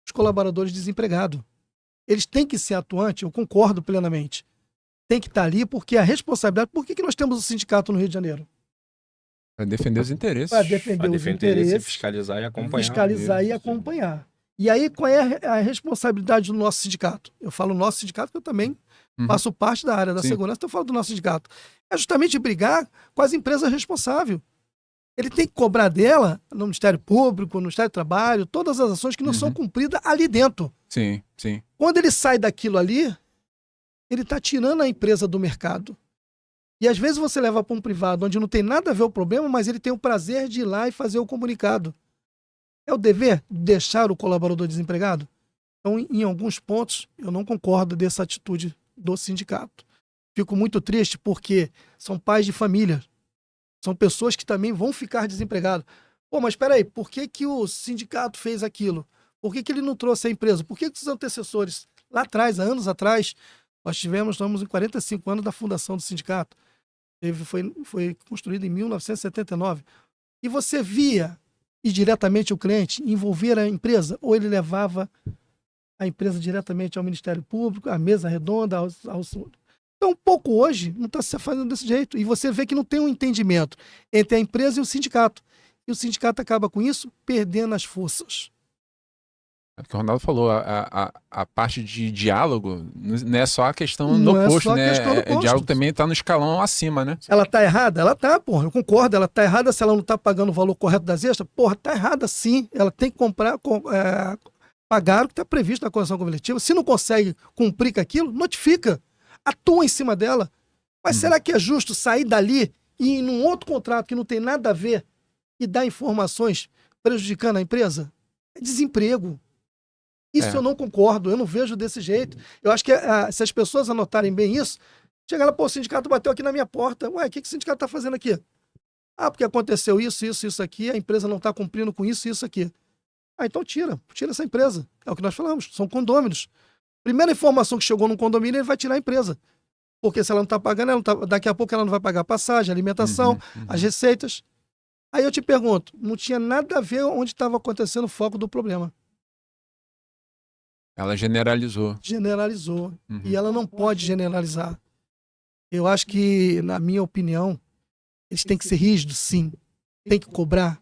Os colaboradores desempregados. Eles têm que ser atuantes, eu concordo plenamente. Tem que estar ali porque a responsabilidade... Por que nós temos o sindicato no Rio de Janeiro? Para defender os interesses. Para defender Para os defender esse, interesses, fiscalizar e acompanhar. fiscalizar e acompanhar. E aí, qual é a responsabilidade do nosso sindicato? Eu falo nosso sindicato porque eu também faço parte da área da segurança, então eu falo do nosso sindicato. É justamente brigar com as empresas responsáveis. Ele tem que cobrar dela, no Ministério Público, no Ministério do Trabalho, todas as ações que não são cumpridas ali dentro. Sim, sim. Quando ele sai daquilo ali, ele está tirando a empresa do mercado. E às vezes você leva para um privado onde não tem nada a ver o problema, mas ele tem o prazer de ir lá e fazer o comunicado. É o dever deixar o colaborador desempregado? Então, em alguns pontos, eu não concordo dessa atitude do sindicato. Fico muito triste porque são pais de família. São pessoas que também vão ficar desempregados. Pô, mas espera aí, por que o sindicato fez aquilo? Por que ele não trouxe a empresa? Por que os antecessores, lá atrás, há anos atrás, estamos em 45 anos da fundação do sindicato. Foi construído em 1979. E você via e diretamente o cliente envolver a empresa, ou ele levava a empresa diretamente ao Ministério Público, à mesa redonda, Então, um pouco hoje não está se fazendo desse jeito. E você vê que não tem um entendimento entre a empresa e o sindicato. E o sindicato acaba com isso perdendo as forças. É o que o Ronaldo falou, a parte de diálogo não é só a questão Não no é posto, só a né? questão do O posto. diálogo também está no escalão acima, né? Ela tá errada? Ela tá, porra. Eu concordo. Ela tá errada se ela não tá pagando o valor correto das extras. Porra, tá errada sim. Ela tem que pagar o que está previsto na convenção coletiva. Se não consegue cumprir com aquilo, notifica. Atua em cima dela. Mas será que é justo sair dali e ir num outro contrato que não tem nada a ver e dar informações prejudicando a empresa? É desemprego. Isso eu não concordo, eu não vejo desse jeito. Eu acho que se as pessoas anotarem bem isso, chega lá, pô, o sindicato bateu aqui na minha porta. Ué, o que o sindicato está fazendo aqui? Ah, porque aconteceu isso aqui, a empresa não está cumprindo com isso aqui. Ah, então tira essa empresa. É o que nós falamos, são condôminos. Primeira informação que chegou num condomínio, ele vai tirar a empresa. Porque se ela não está pagando, daqui a pouco ela não vai pagar a passagem, a alimentação, as receitas. Aí eu te pergunto, não tinha nada a ver onde estava acontecendo o foco do problema. Ela generalizou. Generalizou. E ela não pode generalizar. Eu acho que, na minha opinião, eles têm que ser rígidos, sim. Tem que cobrar,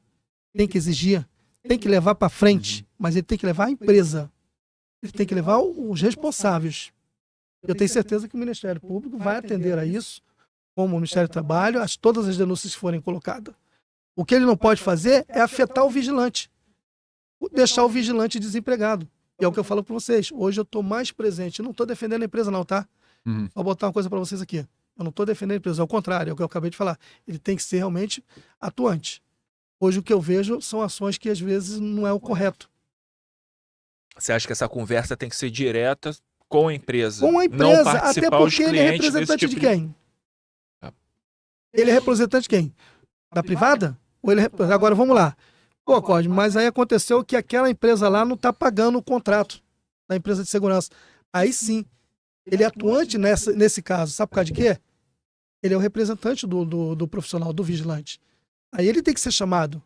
tem que exigir, tem que levar para frente, mas ele tem que levar a empresa. Ele tem que levar os responsáveis. Eu tenho certeza que o Ministério Público vai atender a isso, como o Ministério do Trabalho, todas as denúncias que forem colocadas. O que ele não pode fazer é afetar o vigilante. Deixar o vigilante desempregado. E é o que eu falo para vocês. Hoje eu estou mais presente. Eu não estou defendendo a empresa não, tá? Vou botar uma coisa para vocês aqui. Eu não estou defendendo a empresa. Ao contrário, é o que eu acabei de falar. Ele tem que ser realmente atuante. Hoje o que eu vejo são ações que às vezes não é o correto. Você acha que essa conversa tem que ser direta com a empresa? Com a empresa, não até participar os porque ele é clientes desse representante tipo de quem? Ele é representante de quem? Da privada? Ou ele Agora vamos lá. Pô, Cosme, mas aí aconteceu que aquela empresa lá não está pagando o contrato da empresa de segurança. Aí sim, ele é atuante nesse caso. Sabe por causa de quê? Ele é o representante do profissional, do vigilante. Aí ele tem que ser chamado.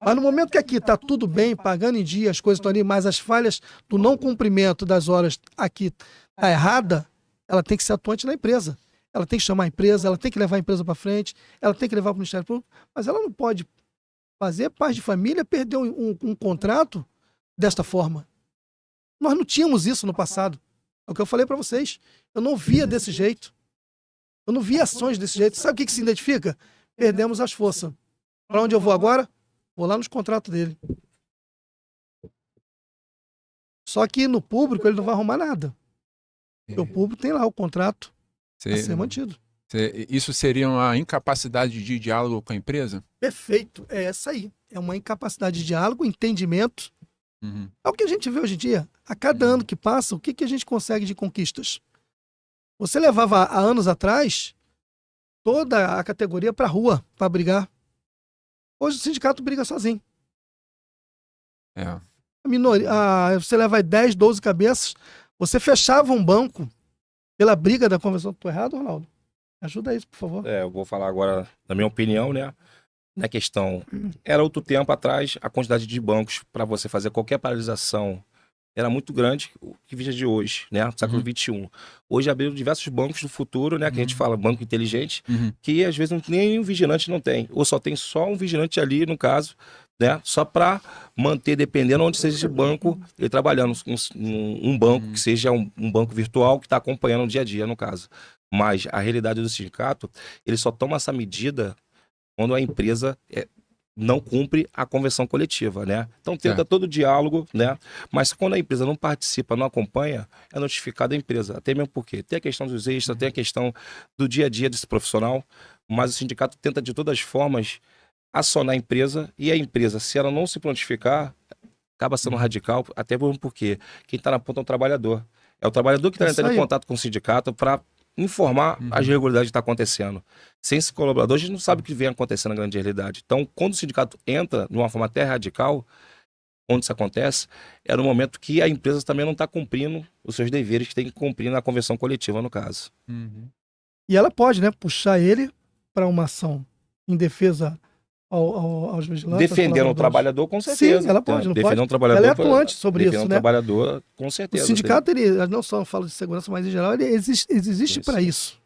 Mas no momento que aqui está tudo bem, pagando em dia, as coisas estão ali, mas as falhas do não cumprimento das horas aqui tá errada, ela tem que ser atuante na empresa. Ela tem que chamar a empresa, ela tem que levar a empresa para frente, ela tem que levar para o Ministério Público, mas ela não pode fazer pais de família perder um contrato desta forma. Nós não tínhamos isso no passado. É o que eu falei para vocês. Eu não via desse jeito. Eu não via ações desse jeito. Sabe o que se identifica? Perdemos as forças. Para onde eu vou agora? Vou lá nos contratos dele. Só que no público ele não vai arrumar nada. Porque o público tem lá o contrato a ser mantido. Isso seria uma incapacidade de diálogo com a empresa? Perfeito. É essa aí. É uma incapacidade de diálogo, entendimento. É o que a gente vê hoje em dia. A cada ano que passa, o que a gente consegue de conquistas? Você levava há anos atrás toda a categoria para a rua para brigar. Hoje o sindicato briga sozinho. É. Você leva 10, 12 cabeças. Você fechava um banco pela briga da convenção. Estou errado, Ronaldo? Ajuda isso, por favor. Eu vou falar agora, na minha opinião, né? Na questão, era outro tempo atrás, a quantidade de bancos para você fazer qualquer paralisação era muito grande, o que vija de hoje, né? Século XXI. Hoje abriram diversos bancos do futuro, né? Que a gente fala banco inteligente, que às vezes nem um vigilante não tem, ou só tem só um vigilante ali, no caso, né? Só para manter, dependendo onde seja esse banco, ele trabalhando um banco que seja um banco virtual que está acompanhando o dia a dia, no caso. Mas a realidade do sindicato, ele só toma essa medida quando a empresa não cumpre a convenção coletiva, né? Então tenta todo o diálogo, né? Mas quando a empresa não participa, não acompanha, é notificada a empresa. Até mesmo porque tem a questão dos extras, tem a questão do dia a dia desse profissional, mas o sindicato tenta de todas as formas acionar a empresa, e a empresa, se ela não se prontificar, acaba sendo radical, até porque quem está na ponta é o trabalhador. É o trabalhador que está entrando em contato com o sindicato para informar as irregularidades que estão acontecendo. Sem esse colaborador, a gente não sabe o que vem acontecendo na grande realidade. Então, quando o sindicato entra de uma forma até radical, onde isso acontece, é no momento que a empresa também não está cumprindo os seus deveres que tem que cumprir na convenção coletiva, no caso. E ela pode, né, puxar ele para uma ação em defesa aos vigilantes. Defendendo o trabalhador, com certeza. Sim, ela pode, não defendendo pode? O trabalhador, ela é atuante sobre isso, né? Defendendo o trabalhador, com certeza. O sindicato, ele não só fala de segurança, mas em geral, ele existe para isso.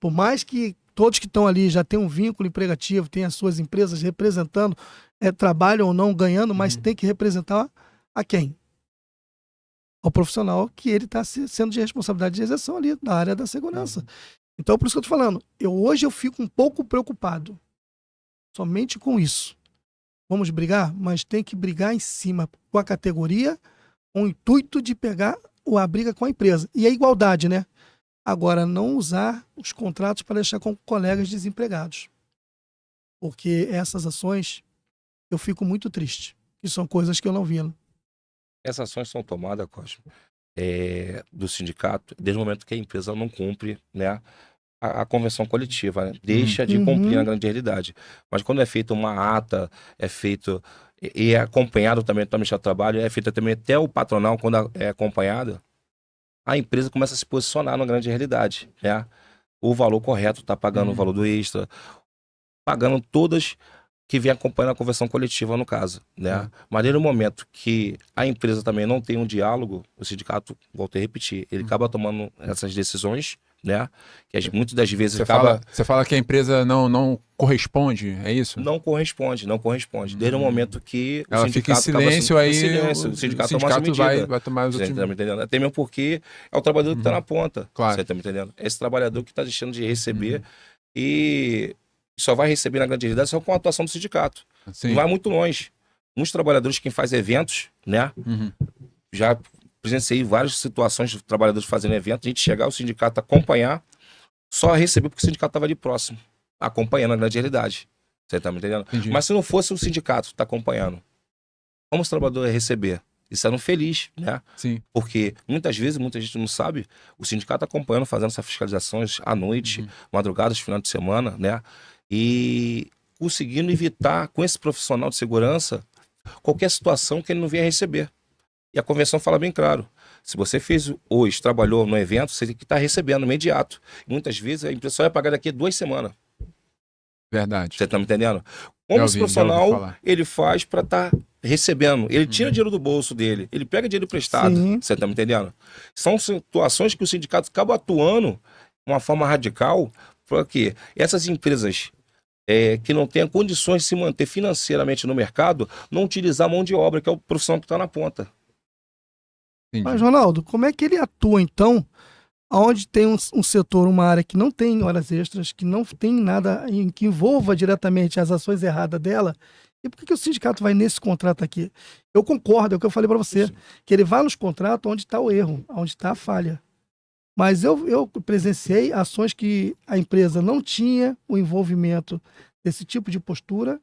Por mais que todos que estão ali já tenham um vínculo empregativo, tenham as suas empresas representando, trabalham ou não ganhando, mas tem que representar a quem? Ao profissional que ele está sendo de responsabilidade de exerção ali, da área da segurança. Então, por isso que eu estou falando, hoje eu fico um pouco preocupado somente com isso. Vamos brigar, mas tem que brigar em cima com a categoria, com o intuito de pegar a briga com a empresa. E a igualdade, né? Agora, não usar os contratos para deixar com colegas desempregados. Porque essas ações, eu fico muito triste. E são coisas que eu não vi. Essas ações são tomadas, Cosmo, do sindicato, desde o momento que a empresa não cumpre, né, a convenção coletiva, né? Deixa de cumprir na grande realidade. Mas quando é feita uma ata, é feito e é acompanhado também do Ministério do Trabalho, é feito também até o patronal, quando é acompanhado, a empresa começa a se posicionar na grande realidade, né? O valor correto, está pagando o valor do extra, pagando todas que vem acompanhando a convenção coletiva, no caso, né? Mas no momento que a empresa também não tem um diálogo, o sindicato, volto a repetir, ele acaba tomando essas decisões, né? Que muitas das vezes Você fala que a empresa não corresponde, é isso? Não corresponde. Desde o momento que ela fica em silêncio, aí o sindicato vai tomar os últimos... Tá me entendendo? Até mesmo porque é o trabalhador que está na ponta. Claro. Você tá me entendendo? Esse trabalhador que está deixando de receber e só vai receber na grande realidade só com a atuação do sindicato. Não vai muito longe. Muitos trabalhadores que fazem eventos, né? Já presenciei várias situações de trabalhadores fazendo eventos, a gente chegar, o sindicato acompanhar, só receber porque o sindicato estava ali próximo, acompanhando a grande realidade. Você tá me entendendo? Entendi. Mas se não fosse o sindicato que está acompanhando, como o trabalhador ia receber? Isso era um feliz, né? Sim. Porque muitas vezes, muita gente não sabe, o sindicato acompanhando, fazendo essas fiscalizações à noite, madrugadas, final de semana, né? E conseguindo evitar com esse profissional de segurança qualquer situação que ele não venha receber. E a convenção fala bem claro, se você fez hoje, trabalhou no evento, você tem que estar recebendo imediato. E muitas vezes a empresa só vai pagar daqui a 2 semanas. Verdade. Você está me entendendo? Como Já esse ouvi, já ouvi profissional falar. ele faz para estar recebendo? Ele tira dinheiro do bolso dele, ele pega dinheiro emprestado. Sim. Você tá me entendendo? São situações que o sindicato acaba atuando de uma forma radical para que essas empresas que não tenham condições de se manter financeiramente no mercado, não utilizar a mão de obra, que é o profissional que está na ponta. Entendi. Mas, Ronaldo, como é que ele atua, então, onde tem um setor, uma área que não tem horas extras, que não tem nada que envolva diretamente as ações erradas dela? E por que o sindicato vai nesse contrato aqui? Eu concordo, é o que eu falei para você, que ele vai nos contratos onde está o erro, onde está a falha. Mas eu presenciei ações que a empresa não tinha o envolvimento desse tipo de postura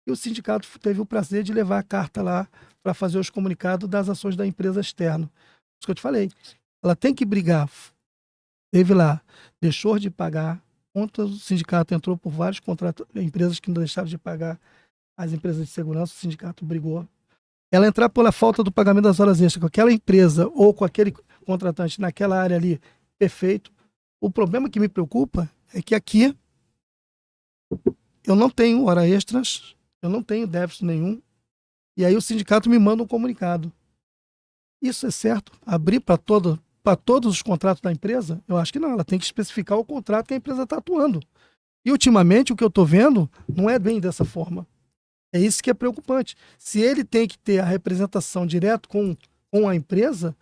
e o sindicato teve o prazer de levar a carta lá para fazer os comunicados das ações da empresa externa. Isso que eu te falei. Ela tem que brigar. Teve lá, deixou de pagar. Ontem o sindicato entrou por vários contratos, empresas que não deixavam de pagar as empresas de segurança, o sindicato brigou. Ela entrar pela falta do pagamento das horas extras com aquela empresa ou com aquele contratante naquela área ali, perfeito. O problema que me preocupa é que aqui eu não tenho hora extras, eu não tenho déficit nenhum, e aí o sindicato me manda um comunicado. Isso é certo? Abrir para todos os contratos da empresa? Eu acho que não, ela tem que especificar o contrato que a empresa está atuando. E ultimamente o que eu estou vendo não é bem dessa forma. É isso que é preocupante. Se ele tem que ter a representação direto com a empresa,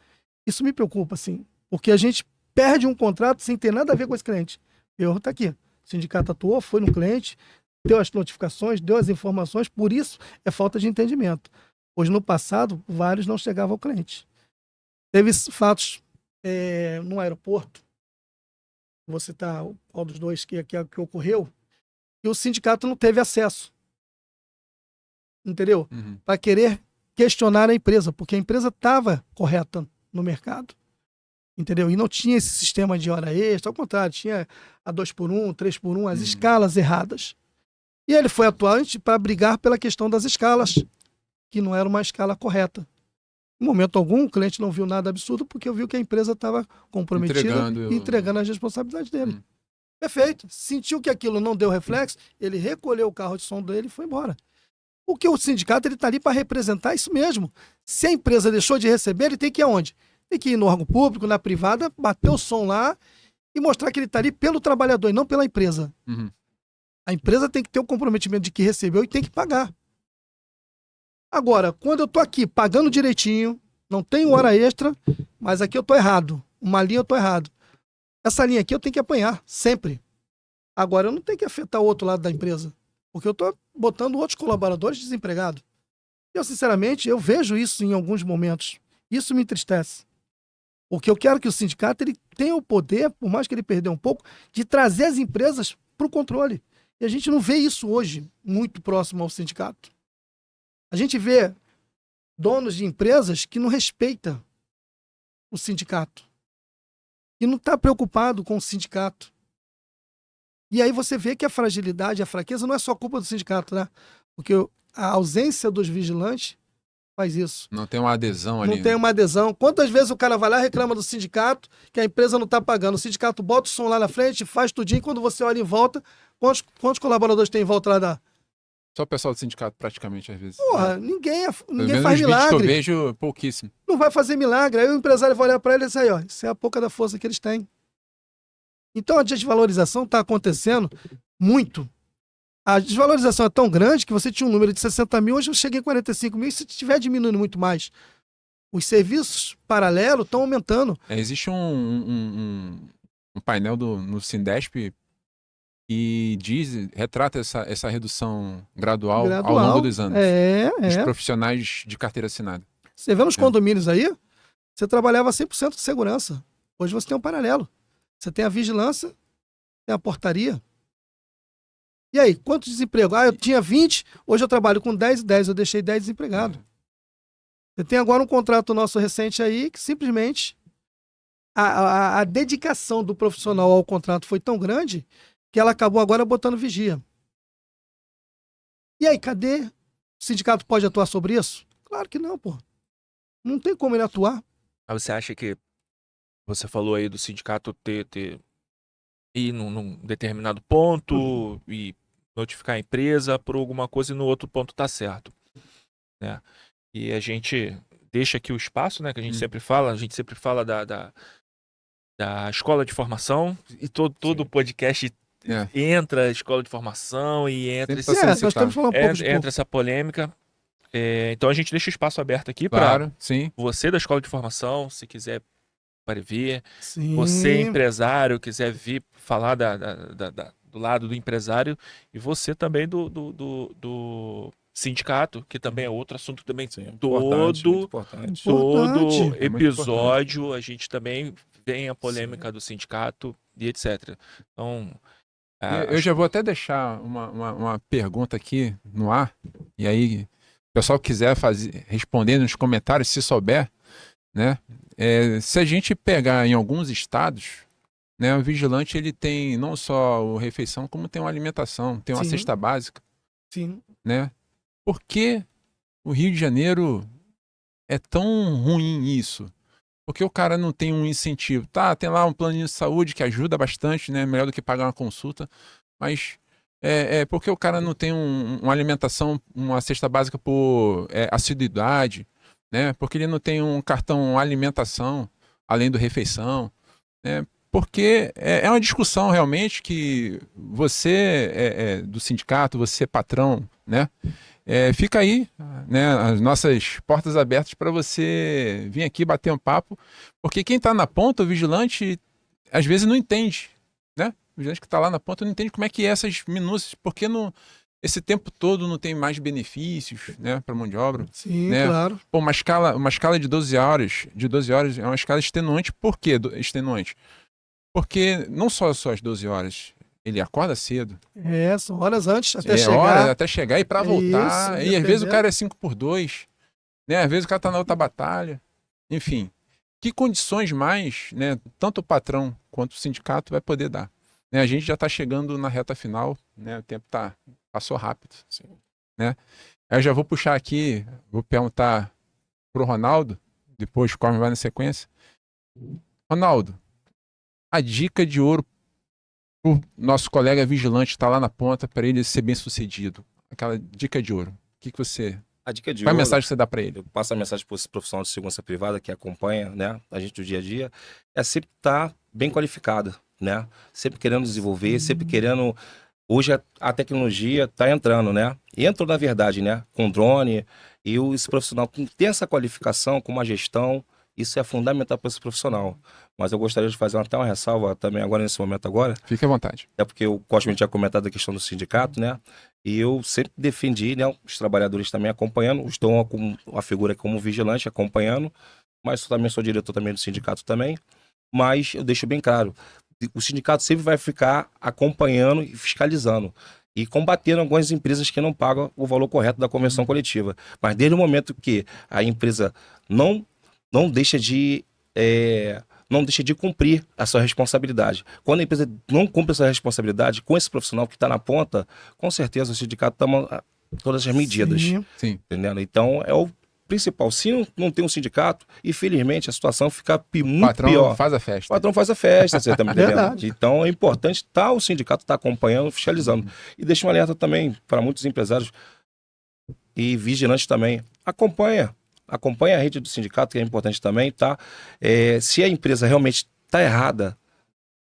isso me preocupa, assim. Porque a gente perde um contrato sem ter nada a ver com esse cliente. O erro está aqui. O sindicato atuou, foi no cliente, deu as notificações, deu as informações, por isso é falta de entendimento. Pois no passado, vários não chegavam ao cliente. Teve fatos no aeroporto, vou citar qual dos dois que ocorreu, e o sindicato não teve acesso. Entendeu? Uhum. Para querer questionar a empresa, porque a empresa estava correta no mercado. Entendeu? E não tinha esse sistema de hora extra, ao contrário, tinha a 2x1, 3x1, as escalas erradas. E ele foi atuante para brigar pela questão das escalas, que não era uma escala correta. Em momento algum, o cliente não viu nada absurdo, porque viu que a empresa estava comprometida e entregando as responsabilidades dele. Perfeito. Sentiu que aquilo não deu reflexo, ele recolheu o carro de som dele e foi embora. Porque o sindicato está ali para representar isso mesmo. Se a empresa deixou de receber, ele tem que ir aonde? Tem que ir no órgão público, na privada, bater o som lá e mostrar que ele está ali pelo trabalhador e não pela empresa. Uhum. A empresa tem que ter o comprometimento de que recebeu e tem que pagar. Agora, quando eu estou aqui pagando direitinho, não tenho hora extra, mas aqui eu estou errado. Uma linha eu estou errado. Essa linha aqui eu tenho que apanhar, sempre. Agora, eu não tenho que afetar o outro lado da empresa. Porque eu estou botando outros colaboradores desempregados. Eu, sinceramente, eu vejo isso em alguns momentos. Isso me entristece. Porque eu quero que o sindicato ele tenha o poder, por mais que ele perdeu um pouco, de trazer as empresas para o controle. E a gente não vê isso hoje muito próximo ao sindicato. A gente vê donos de empresas que não respeitam o sindicato. E não está preocupado com o sindicato. E aí você vê que a fragilidade, a fraqueza não é só culpa do sindicato, né? Porque a ausência dos vigilantes faz isso. Não tem uma adesão ali. Não tem uma adesão. Quantas vezes o cara vai lá e reclama do sindicato, que a empresa não está pagando. O sindicato bota o som lá na frente, faz tudinho, e quando você olha em volta, quantos colaboradores tem em volta lá da... Só o pessoal do sindicato, praticamente, às vezes. Porra, ninguém Pelo menos faz nos vídeos que eu milagre. vejo, pouquíssimo. Não vai fazer milagre. Aí o empresário vai olhar para ele e dizer aí, ó, isso é a pouca da força que eles têm. Então a desvalorização está acontecendo muito. A desvalorização é tão grande que você tinha um número de 60 mil, hoje eu cheguei em 45 mil, e se estiver diminuindo muito mais. Os serviços paralelos estão aumentando. Existe um painel no Sindesp que retrata essa redução gradual ao longo dos anos. Dos profissionais de carteira assinada. Você vê nos condomínios aí, você trabalhava 100% de segurança. Hoje você tem um paralelo. Você tem a vigilância, tem a portaria. E aí, quantos desempregos? Eu tinha 20, hoje eu trabalho com 10 e 10, eu deixei 10 desempregados. Você tem agora um contrato nosso recente aí que simplesmente a dedicação do profissional ao contrato foi tão grande que ela acabou agora botando vigia. E aí, cadê? O sindicato pode atuar sobre isso? Claro que não, pô. Não tem como ele atuar. Mas você acha que você falou aí do sindicato ir num determinado ponto e notificar a empresa por alguma coisa e no outro ponto tá certo, né? E a gente deixa aqui o espaço, né, que a gente sempre fala, da escola de formação, e todo podcast entra a escola de formação e entra, Sempre tá sendo nós temos que falar um pouco de entra essa polêmica. Então a gente deixa o espaço aberto aqui Claro, para sim. você da escola de formação, se quiser para vir, Sim. você empresário, quiser vir falar do lado do empresário, e você também do sindicato, que também é outro assunto também. Importante, muito importante. Todo É episódio a gente também vem a polêmica do sindicato e etc. Então, Eu já vou até deixar uma pergunta aqui no ar, e aí, o pessoal quiser responder nos comentários, se souber, né? Se a gente pegar em alguns estados, né, o vigilante ele tem não só o refeição, como tem uma alimentação, tem uma Sim. cesta básica, Sim. né? Por que o Rio de Janeiro é tão ruim isso? Porque o cara não tem um incentivo. Tá, tem lá um plano de saúde que ajuda bastante, né? Melhor do que pagar uma consulta. Mas porque o cara não tem uma alimentação, uma cesta básica por assiduidade, né? Porque ele não tem um cartão alimentação, além do refeição, né? Porque é uma discussão realmente que você, do sindicato, você patrão, né? Fica aí, né, as nossas portas abertas para você vir aqui bater um papo, porque quem está na ponta, o vigilante, às vezes não entende, né? O vigilante que está lá na ponta não entende como é que é essas minúcias, porque esse tempo todo não tem mais benefícios, né, para mão de obra. Sim, né? claro. Pô, uma escala de 12 horas é uma escala extenuante. Por que extenuante? Porque não só as 12 horas, ele acorda cedo. São horas antes, até chegar. Hora até chegar e para voltar. Isso, e às vezes o cara é 5x2, né? Às vezes o cara tá na outra batalha. Enfim, que condições mais, né? Tanto o patrão quanto o sindicato vai poder dar. Né? A gente já está chegando na reta final, né? O tempo passou rápido. Sim. Né? Eu já vou puxar aqui, vou perguntar pro Ronaldo, depois o Corme vai na sequência. Ronaldo, a dica de ouro o nosso colega vigilante está lá na ponta para ele ser bem sucedido. Aquela dica de ouro. O que você... A dica de Qual a ouro, mensagem que você dá para ele? eu passo a mensagem para esse profissional de segurança privada que acompanha, né, a gente do dia a dia, é sempre estar bem qualificado, né? Sempre querendo desenvolver, sempre querendo... Hoje a tecnologia está entrando, né? Entrou, na verdade, né? Com drone, e esse profissional tem essa qualificação com uma gestão, isso é fundamental para esse profissional. Mas eu gostaria de fazer até uma ressalva também agora, nesse momento agora. Fique à vontade. É porque o Cosme tinha comentado a questão do sindicato, né? E eu sempre defendi, né? Os trabalhadores também acompanhando, estou com a figura como vigilante acompanhando, mas eu também sou diretor também do sindicato também. Mas eu deixo bem claro, o sindicato sempre vai ficar acompanhando e fiscalizando e combatendo algumas empresas que não pagam o valor correto da convenção coletiva. Mas desde o momento que a empresa não deixa de cumprir a sua responsabilidade. Quando a empresa não cumpre a sua responsabilidade com esse profissional que está na ponta, com certeza o sindicato toma todas as medidas. Sim. Entendendo? Então é o principal. Se não tem um sindicato, infelizmente a situação fica muito Patrão pior. faz a O festa. patrão faz a festa, você tá me entendendo? Verdade. Então é importante o sindicato estar acompanhando, fiscalizando. E deixa um alerta também para muitos empresários e vigilantes também. Acompanha a rede do sindicato, que é importante também, tá? Se a empresa realmente está errada,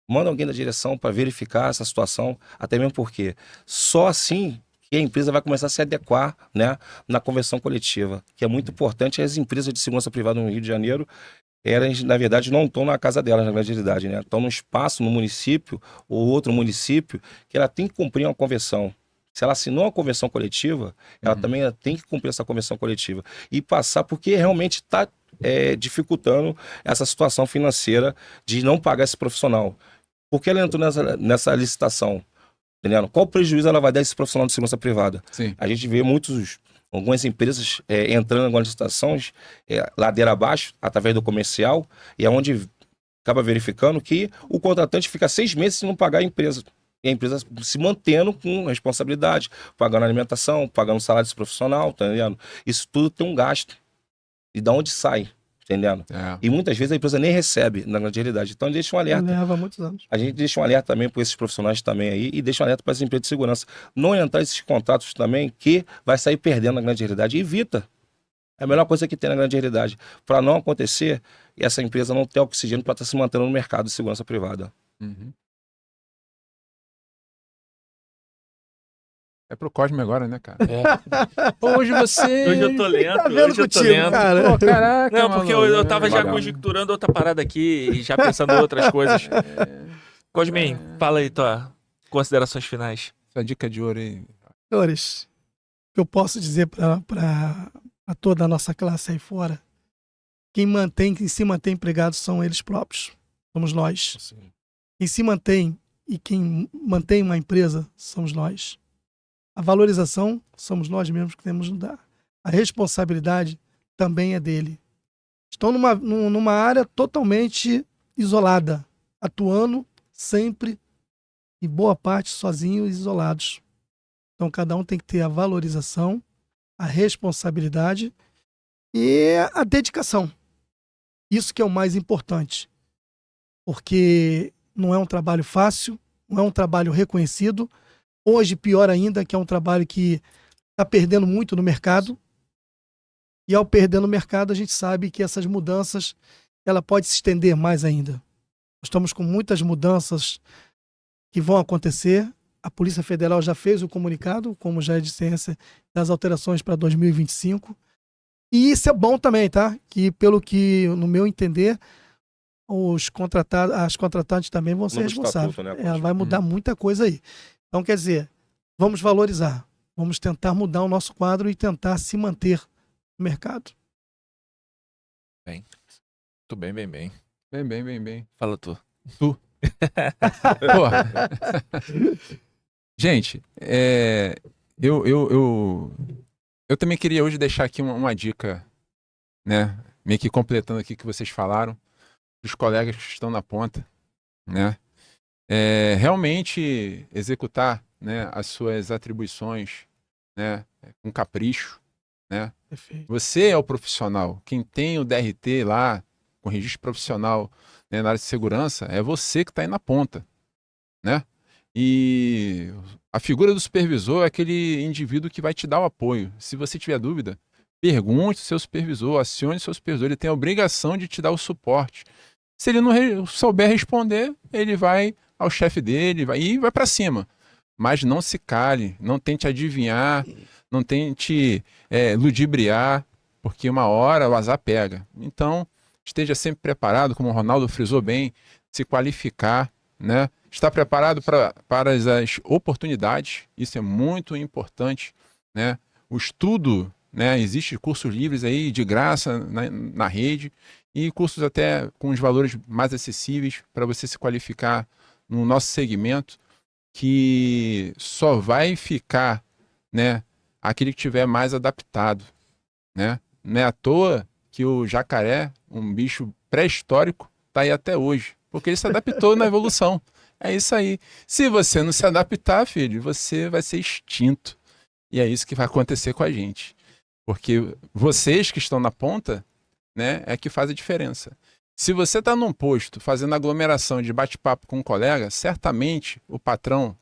manda alguém da direção para verificar essa situação, até mesmo porque só assim que a empresa vai começar a se adequar, né, na convenção coletiva, que é muito importante. As empresas de segurança privada no Rio de Janeiro, elas, na verdade, não estão na casa delas, na grande realidade, né? Estão no espaço, no município ou outro município, que ela tem que cumprir uma convenção. Se ela assinou a convenção coletiva, ela também tem que cumprir essa convenção coletiva e passar, porque realmente está dificultando essa situação financeira de não pagar esse profissional. Porque ela entrou nessa licitação, entendendo? Qual prejuízo ela vai dar a esse profissional de segurança privada? Sim. A gente vê algumas empresas entrando em algumas licitações ladeira abaixo, através do comercial, e é onde acaba verificando que o contratante fica 6 meses sem não pagar a empresa. E a empresa se mantendo com responsabilidade, pagando alimentação, pagando salário desse profissional, tá entendendo? Isso tudo tem um gasto. E da onde sai? entendendo? É. E muitas vezes a empresa nem recebe, na grande realidade. Então, deixa um alerta. Leva muitos anos. A gente deixa um alerta também para esses profissionais também aí e deixa um alerta para as empresas de segurança. Não entrar nesses contratos também que vai sair perdendo na grande realidade. Evita. É a melhor coisa que tem na grande realidade. Para não acontecer e essa empresa não ter oxigênio para estar se mantendo no mercado de segurança privada. Uhum. É pro Cosme agora, né, cara? Hoje você... Hoje eu tô lento, Tá vendo hoje eu tô contigo, lento. cara? Pô, caraca, Não, porque eu tava já Valeu. conjecturando outra parada aqui e já pensando em outras coisas. Cosmin, fala aí tua considerações finais. Essa dica de ouro aí. Senhores, o que eu posso dizer para toda a nossa classe aí fora, quem se mantém empregado são eles próprios, somos nós. Quem se mantém e quem mantém uma empresa somos nós. A valorização somos nós mesmos que temos que dar. A responsabilidade também é dele. Estão numa área totalmente isolada, atuando sempre e boa parte sozinhos e isolados. Então cada um tem que ter a valorização, a responsabilidade e a dedicação. Isso que é o mais importante. Porque não é um trabalho fácil, não é um trabalho reconhecido. Hoje, pior ainda, que é um trabalho que está perdendo muito no mercado. E ao perder no mercado, a gente sabe que essas mudanças ela pode se estender mais ainda. Nós estamos com muitas mudanças que vão acontecer. A Polícia Federal já fez o comunicado, como já é de ciência, das alterações para 2025. E isso é bom também, tá? Que pelo que, no meu entender, as contratantes também vão ser Novo responsáveis. estatuto, né, Vai mudar muita coisa aí. Então, quer dizer, vamos valorizar. Vamos tentar mudar o nosso quadro e tentar se manter no mercado. Muito bem, bem, bem. Bem. Fala tu. Porra. Gente, eu também queria hoje deixar aqui uma dica, né? Meio que completando aqui o que vocês falaram, dos colegas que estão na ponta, né? Realmente executar, né, as suas atribuições, né, com capricho, né? Perfeito. Você é o profissional. Quem tem o DRT lá, com registro profissional, né, na área de segurança, é você que está aí na ponta, né? E a figura do supervisor é aquele indivíduo que vai te dar o apoio. Se você tiver dúvida, pergunte ao seu supervisor, acione o seu supervisor. Ele tem a obrigação de te dar o suporte. Se ele não souber responder, ele vai ao chefe dele e vai para cima. Mas não se cale, não tente adivinhar, não tente ludibriar, porque uma hora o azar pega. Então, esteja sempre preparado, como o Ronaldo frisou bem, se qualificar, né? Estar preparado para as oportunidades, isso é muito importante, né? O estudo, né? Existem cursos livres aí de graça na rede e cursos até com os valores mais acessíveis para você se qualificar no nosso segmento, que só vai ficar, né, aquele que tiver mais adaptado, né? Não é à toa que o jacaré, um bicho pré-histórico, está aí até hoje, porque ele se adaptou na evolução. É isso aí. Se você não se adaptar, filho, você vai ser extinto. E é isso que vai acontecer com a gente. Porque vocês que estão na ponta, né, é que faz a diferença. Se você está num posto fazendo aglomeração de bate-papo com um colega, certamente o patrão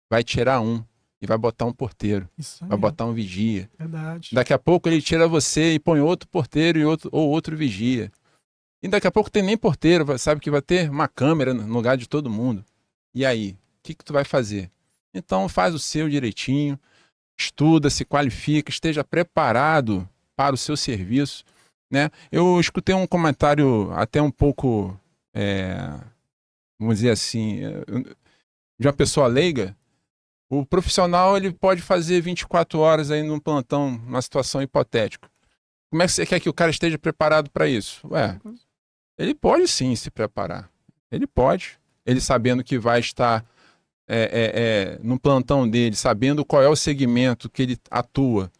vai tirar um e vai botar um porteiro, Isso aí. vai botar um vigia. Verdade. Daqui a pouco ele tira você e põe outro porteiro ou outro vigia. E daqui a pouco tem nem porteiro, sabe que vai ter uma câmera no lugar de todo mundo. E aí, o que tu vai fazer? Então faz o seu direitinho, estuda, se qualifica, esteja preparado para o seu serviço, né? Eu escutei um comentário até um pouco, vamos dizer assim, de uma pessoa leiga. O profissional ele pode fazer 24 horas aí num plantão, numa situação hipotética. Como é que você quer que o cara esteja preparado para isso? Ele pode sim se preparar. Ele pode. Ele sabendo que vai estar no plantão dele, sabendo qual é o segmento que ele atua,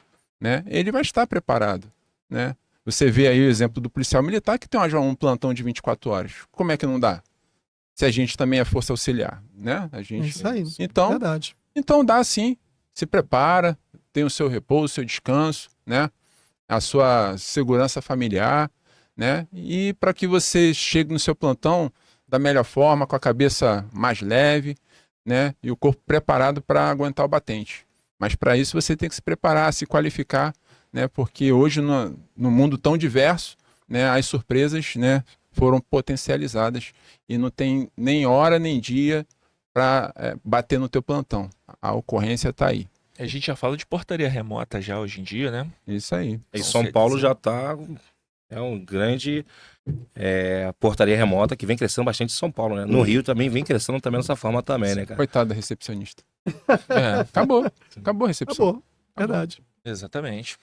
né? Ele vai estar preparado, né? Você vê aí o exemplo do policial militar que tem um plantão de 24 horas. Como é que não dá? Se a gente também é força auxiliar, né? A gente... É isso aí. Então, Verdade. então dá sim. Se prepara, tem o seu repouso, o seu descanso, né? A sua segurança familiar, né? E para que você chegue no seu plantão da melhor forma, com a cabeça mais leve, né? E o corpo preparado para aguentar o batente. Mas para isso você tem que se preparar, se qualificar, né? Porque hoje no mundo tão diverso, né? As surpresas, né? Foram potencializadas e não tem nem hora nem dia para bater no teu plantão. A ocorrência está aí. A gente já fala de portaria remota já hoje em dia, né? Isso aí. Em Então, São quer Paulo dizer- já tá. É um grande portaria remota que vem crescendo bastante em São Paulo, né? No Rio também vem crescendo também dessa forma também, né, cara? Coitado da recepcionista. É, Acabou a recepção. Acabou. Verdade. exatamente.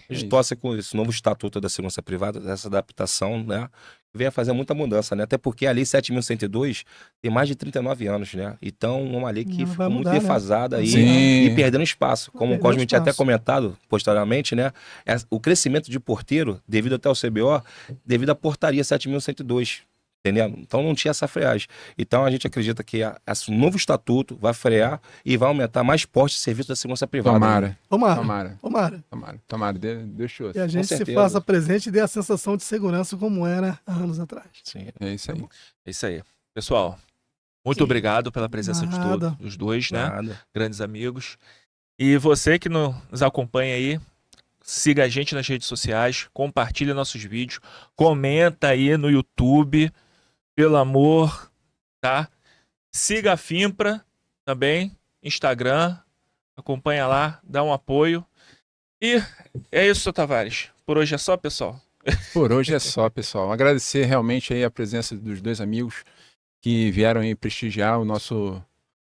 A gente isso. torce com esse novo estatuto da segurança privada, dessa adaptação, né? Venha fazer muita mudança, né? Até porque a lei 7.102 tem mais de 39 anos, né? Então, é uma lei que Não vai ficou muito mudar, né? defasada aí Sim. e perdendo espaço. Como o Perdendo Cosme tinha até espaço. comentado posteriormente, né? O crescimento de porteiro, devido até ao CBO, devido à portaria 7.102. Entendeu? Então não tinha essa freagem. Então a gente acredita que esse novo estatuto vai frear e vai aumentar mais postos de serviço da segurança privada. Né? Tomara, Tomara. tomara, Tomara. tomara. Deus te ouça. E a gente se certeza. faça presente e dê a sensação de segurança como era há anos atrás. Sim. É isso aí. É isso aí. Pessoal, muito Sim. obrigado pela presença de Nada. todos, os dois, né? Nada. Grandes amigos. E você que nos acompanha aí, siga a gente nas redes sociais, compartilha nossos vídeos, comenta aí no YouTube, pelo amor, tá? Siga a Fimpra também, Instagram, acompanha lá, dá um apoio. E é isso, seu Tavares. Por hoje é só, pessoal. Por hoje é só, pessoal. Agradecer realmente aí a presença dos dois amigos que vieram aí prestigiar o nosso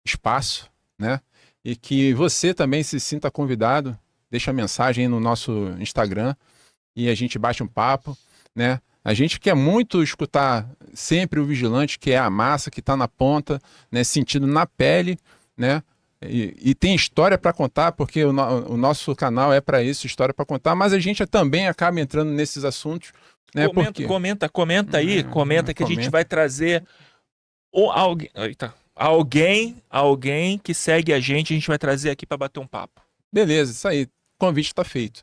espaço, né? E que você também se sinta convidado, deixa mensagem aí no nosso Instagram e a gente bate um papo, né? A gente quer muito escutar sempre o vigilante, que é a massa, que está na ponta, né? Sentindo na pele, né? E tem história para contar, porque o nosso canal é para isso, história para contar, mas a gente também acaba entrando nesses assuntos, né? Porque... Comenta aí, comenta que a gente comenta. vai trazer alguém que segue a gente vai trazer aqui para bater um papo. Beleza, isso aí. O convite está feito.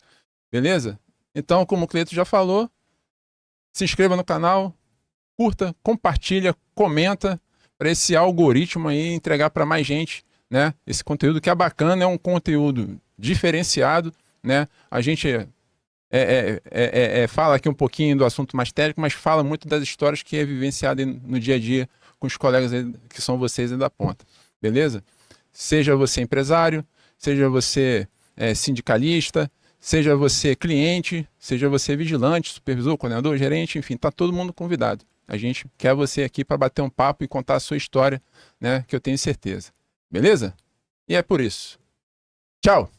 Beleza? Então, como o Cleito já falou, se inscreva no canal, curta, compartilha, comenta para esse algoritmo aí entregar para mais gente, né? Esse conteúdo que é bacana, é um conteúdo diferenciado, né? A gente fala aqui um pouquinho do assunto mais técnico, mas fala muito das histórias que é vivenciado aí no dia a dia com os colegas aí, que são vocês aí da ponta. Beleza? Seja você empresário, seja você sindicalista, seja você cliente, seja você vigilante, supervisor, coordenador, gerente, enfim, tá todo mundo convidado. A gente quer você aqui para bater um papo e contar a sua história, né, que eu tenho certeza. Beleza? E é por isso. Tchau!